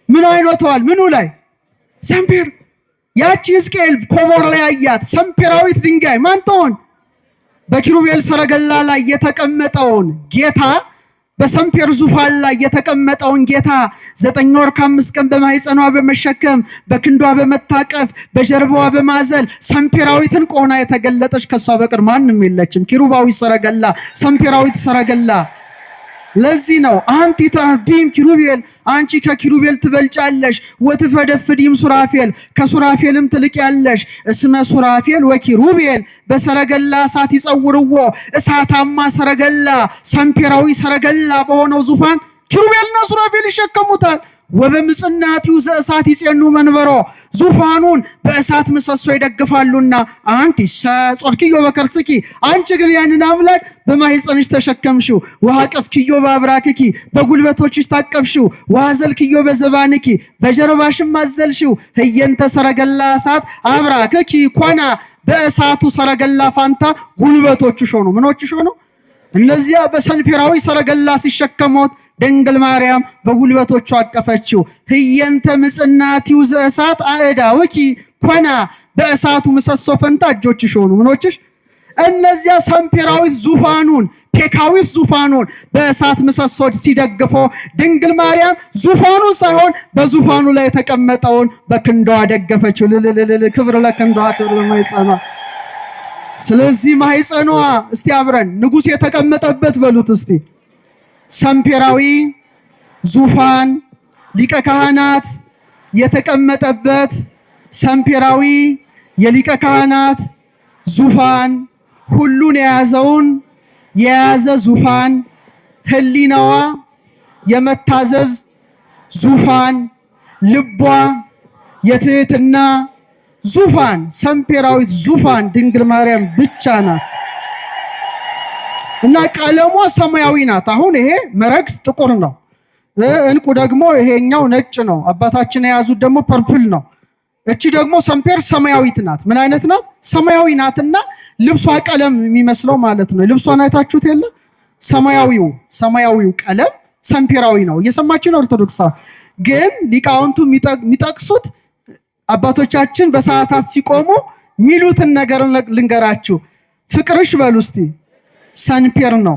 ምን አይኖተዋል? ምኑ ላይ? ሰንፔር። ያቺ ሕዝቅኤል ኮቦር ላይ ያያት ሰንፔራዊት ድንጋይ ማን ትሆን? በኪሩቤል ሰረገላ ላይ የተቀመጠውን ጌታ፣ በሰንፔር ዙፋን ላይ የተቀመጠውን ጌታ 9 ወር ከ5 ቀን በማኅፀኗ በመሸከም በክንዷ በመታቀፍ በጀርባዋ በማዘል ሰንፔራዊትን ቆና የተገለጠች ከሷ በቀር ማንም የለችም። ኪሩባዊት ሰረገላ፣ ሰንፔራዊት ሰረገላ። ለዚህ ነው አንቲ ተአብዲም ኪሩቤል፣ አንቺ ከኪሩቤል ትበልጫለሽ። ወትፈደፍዲም ሱራፌል፣ ከሱራፌልም ትልቅ ያለሽ። እስመ ሱራፌል ወኪሩቤል በሰረገላ እሳት ይጸውርዎ፣ እሳታማ ሰረገላ ሰንፔራዊ ሰረገላ በሆነው ዙፋን ኪሩቤልና ሱራፌል ይሸከሙታል። ወበምጽናቲው ዘእሳት ይጼኑ መንበሮ፣ ዙፋኑን በእሳት ምሰሶ ይደግፋሉና። አንቲ ጾርኪዮ በከርስኪ፣ አንቺ ግን ያንን አምላክ በማኅፀንሽ ተሸከምሽው። ወሐቀፍኪዮ በአብራክኪ፣ በጉልበቶችሽ ታቀፍሽው። ወሐዘልኪዮ በዘባንኪ፣ በጀርባሽም አዘልሽው። ህየንተ ሰረገላ እሳት አብራክኪ ኮና፣ በእሳቱ ሰረገላ ፋንታ ጉልበቶችሽ ሆኑ። ምኖችሽ ሆኑ? እነዚያ በሰንፔራዊ ሰረገላ ሲሸከሙት ድንግል ማርያም በጉልበቶቿ አቀፈችው። ህየንተ ምጽናቲው ዘእሳት አእዳውኪ ኮና፣ በእሳቱ ምሰሶ ፈንታ እጆችሽ ሆኑ። ምኖችሽ? እነዚያ ሰንፔራዊት ዙፋኑን ፔካዊት ዙፋኑን በእሳት ምሰሶች ሲደግፎ ድንግል ማርያም ዙፋኑን ሳይሆን በዙፋኑ ላይ የተቀመጠውን በክንዷ ደገፈችው። ክብር ለክንዷ፣ ክብር ለማኅፀኗ። ስለዚህ ማኅፀኗ እስቲ አብረን ንጉሥ የተቀመጠበት በሉት እስቲ። ሰንፔራዊ ዙፋን ሊቀ ካህናት የተቀመጠበት ሰንፔራዊ የሊቀ ካህናት ዙፋን ሁሉን የያዘ ዙፋን፣ ህሊናዋ የመታዘዝ ዙፋን፣ ልቧ የትህትና ዙፋን፣ ሰንፔራዊት ዙፋን ድንግል ማርያም ብቻ ናት። እና ቀለሟ ሰማያዊ ናት። አሁን ይሄ መረግድ ጥቁር ነው፣ እንቁ ደግሞ ይሄኛው ነጭ ነው። አባታችን የያዙት ደግሞ ፐርፕል ነው። እቺ ደግሞ ሰንፔር ሰማያዊት ናት። ምን አይነት ናት? ሰማያዊ ናትና ልብሷ ቀለም የሚመስለው ማለት ነው። ልብሷን አይታችሁት የለ? ሰማያዊው ቀለም ሰንፔራዊ ነው። እየሰማችሁ ነው? ኦርቶዶክሳ ግን ሊቃውንቱ የሚጠቅሱት አባቶቻችን በሰዓታት ሲቆሙ ሚሉትን ነገር ልንገራችሁ። ፍቅርሽ በሉ እስቲ ሰንፔር ነው።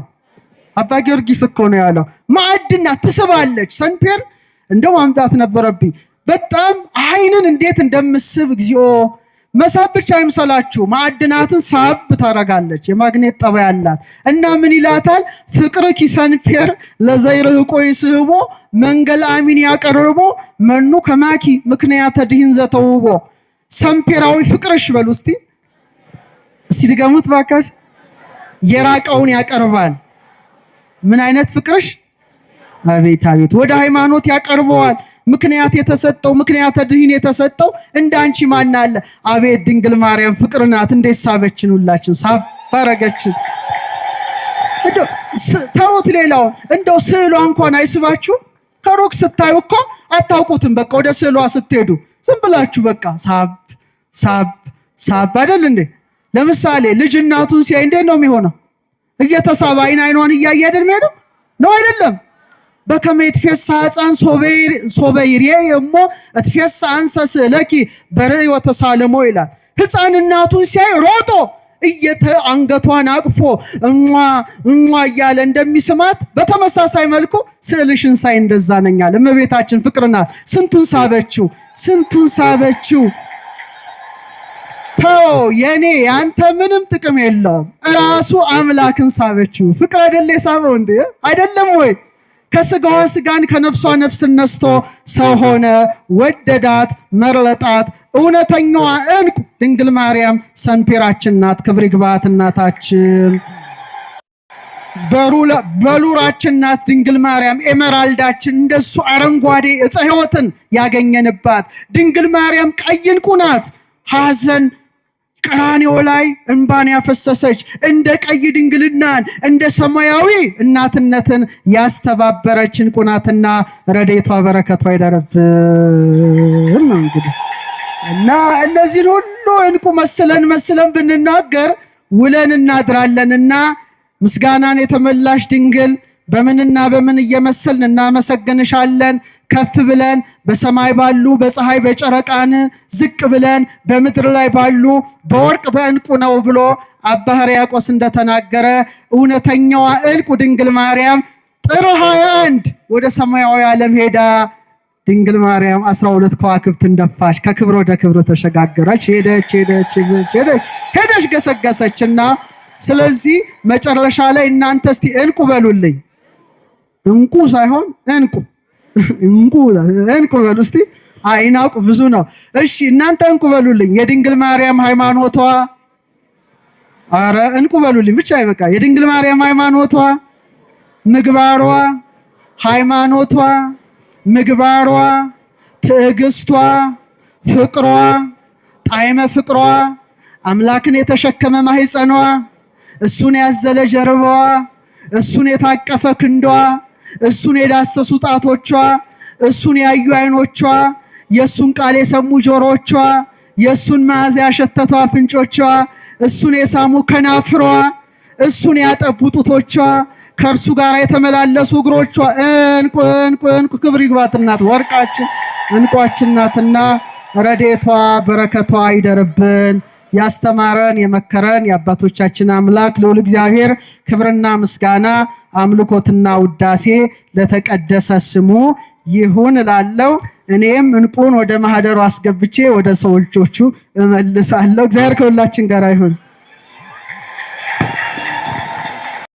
አባ ጊዮርጊስ እኮ ነው ያለው። ማዕድናት ትስባለች ሰንፔር። እንደው ማምጣት ነበረብኝ። በጣም አይንን እንዴት እንደምስብ እግዚኦ። መሳብ ብቻ አይምሰላችሁ፣ ማዕድናትን ሳብ ታረጋለች። የማግኔት ጠባይ አላት እና ምን ይላታል? ፍቅርኪ ሰንፔር ለዘይርህቆ ይስህቦ መንገል አሚን ያቀርቦ መኑ ከማኪ ምክንያተ ድህን ዘተውቦ። ሰንፔራዊ ፍቅርሽ በሉ እስቲ ድገሙት ባካች። የራቀውን ያቀርባል። ምን አይነት ፍቅርሽ? አቤት አቤት! ወደ ሃይማኖት ያቀርበዋል። ምክንያት የተሰጠው ምክንያተ ድህን የተሰጠው እንዳንቺ ማን አለ? አቤት ድንግል ማርያም ፍቅር ናት። እንዴት ሳበችን! ሁላችን ሳባረገችን። ተውት ሌላውን፣ እንደው ስዕሏ እንኳን አይስባችሁ? ከሩቅ ስታዩ እኮ አታውቁትም። በቃ ወደ ስዕሏ ስትሄዱ ዝም ብላችሁ በቃ ሳብ ሳብ ሳብ አይደል እንዴ? ለምሳሌ ልጅ እናቱን ሲያይ እንዴት ነው የሚሆነው? እየተሳበ አይኗን እያየ አይደል የሚሄደው? ነው አይደለም? በከመ ይትፌሳ ሕፃን ሶበይሬ እሞ እትፌሳ አንሰ ስእለኪ በርእዮ ተሳልሞ ይላል። ሕፃን እናቱን ሲያይ ሮጦ አንገቷን አቅፎ እሟ እያለ እንደሚስማት በተመሳሳይ መልኩ ስዕልሽን ሳይ እንደዛ ነኛል። እመቤታችን ፍቅርና ስንቱን ሳበችው። ተው የኔ ያንተ ምንም ጥቅም የለውም። ራሱ አምላክን ሳበችው። ፍቅር አይደለ ሳበው እንዴ? አይደለም ወይ? ከስጋዋ ስጋን ከነፍሷ ነፍስን ነስቶ ሰው ሆነ፣ ወደዳት፣ መረጣት። እውነተኛዋ እንቁ ድንግል ማርያም ሰንፔራችን ናት። ክብር ይግባት እናታችን። በሉራችን ናት ድንግል ማርያም ኤመራልዳችን። እንደሱ አረንጓዴ ዕፀ ሕይወትን ያገኘንባት ድንግል ማርያም ቀይ እንቁ ናት። ሐዘን ቀራንዮ ላይ እንባን ያፈሰሰች እንደ ቀይ ድንግልናን እንደ ሰማያዊ እናትነትን ያስተባበረች እንቁ ናትና ረድኤቷ በረከቷ ይደርብን ነው እንግዲህ። እና እነዚህን ሁሉ እንቁ መስለን ብንናገር ውለን እናድራለንና ምስጋናን የተመላሽ ድንግል በምንና በምን እየመሰልን እናመሰግንሻለን። ከፍ ብለን በሰማይ ባሉ በፀሐይ በጨረቃን፣ ዝቅ ብለን በምድር ላይ ባሉ በወርቅ በእንቁ ነው ብሎ አባ ሕርያቆስ እንደተናገረ እውነተኛዋ እንቁ ድንግል ማርያም ጥር 21 ወደ ሰማያዊ ዓለም ሄዳ ድንግል ማርያም 12 ከዋክብትን ደፋች፣ ከክብር ወደ ክብር ተሸጋገረች። ሄደች ገሰገሰችና ስለዚህ መጨረሻ ላይ እናንተ እስቲ እንቁ በሉልኝ። እንቁ ሳይሆን እንቁ በሉ እስቲ። አይናውቅ ብዙ ነው። እሺ እናንተ እንቁ በሉልኝ። የድንግል ማርያም ሃይማኖቷ፣ አረ እንቁ በሉልኝ ብቻ ይበቃ። የድንግል ማርያም ሃይማኖቷ፣ ምግባሯ፣ ሃይማኖቷ፣ ምግባሯ፣ ትዕግስቷ፣ ፍቅሯ፣ ጣዕመ ፍቅሯ፣ አምላክን የተሸከመ ማህፀኗ፣ እሱን ያዘለ ጀርባዋ፣ እሱን የታቀፈ ክንዷ፣ እሱን የዳሰሱ ጣቶቿ፣ እሱን ያዩ አይኖቿ፣ የሱን ቃል የሰሙ ጆሮቿ፣ የሱን መዓዛ ያሸተቱ አፍንጮቿ፣ እሱን የሳሙ ከናፍሯ፣ እሱን ያጠቡ ጡቶቿ፣ ከእርሱ ጋር የተመላለሱ እግሮቿ እንቁ ክብር ይግባት እናት ወርቃችን እንቋችን ናትና ረድኤቷ በረከቷ ይደርብን። ያስተማረን የመከረን የአባቶቻችን አምላክ ልዑል እግዚአብሔር ክብርና ምስጋና አምልኮትና ውዳሴ ለተቀደሰ ስሙ ይሁን እላለሁ። እኔም እንቁን ወደ ማህደሩ አስገብቼ ወደ ሰዎቹ እመልሳለሁ። እግዚአብሔር ከሁላችን ጋር ይሁን።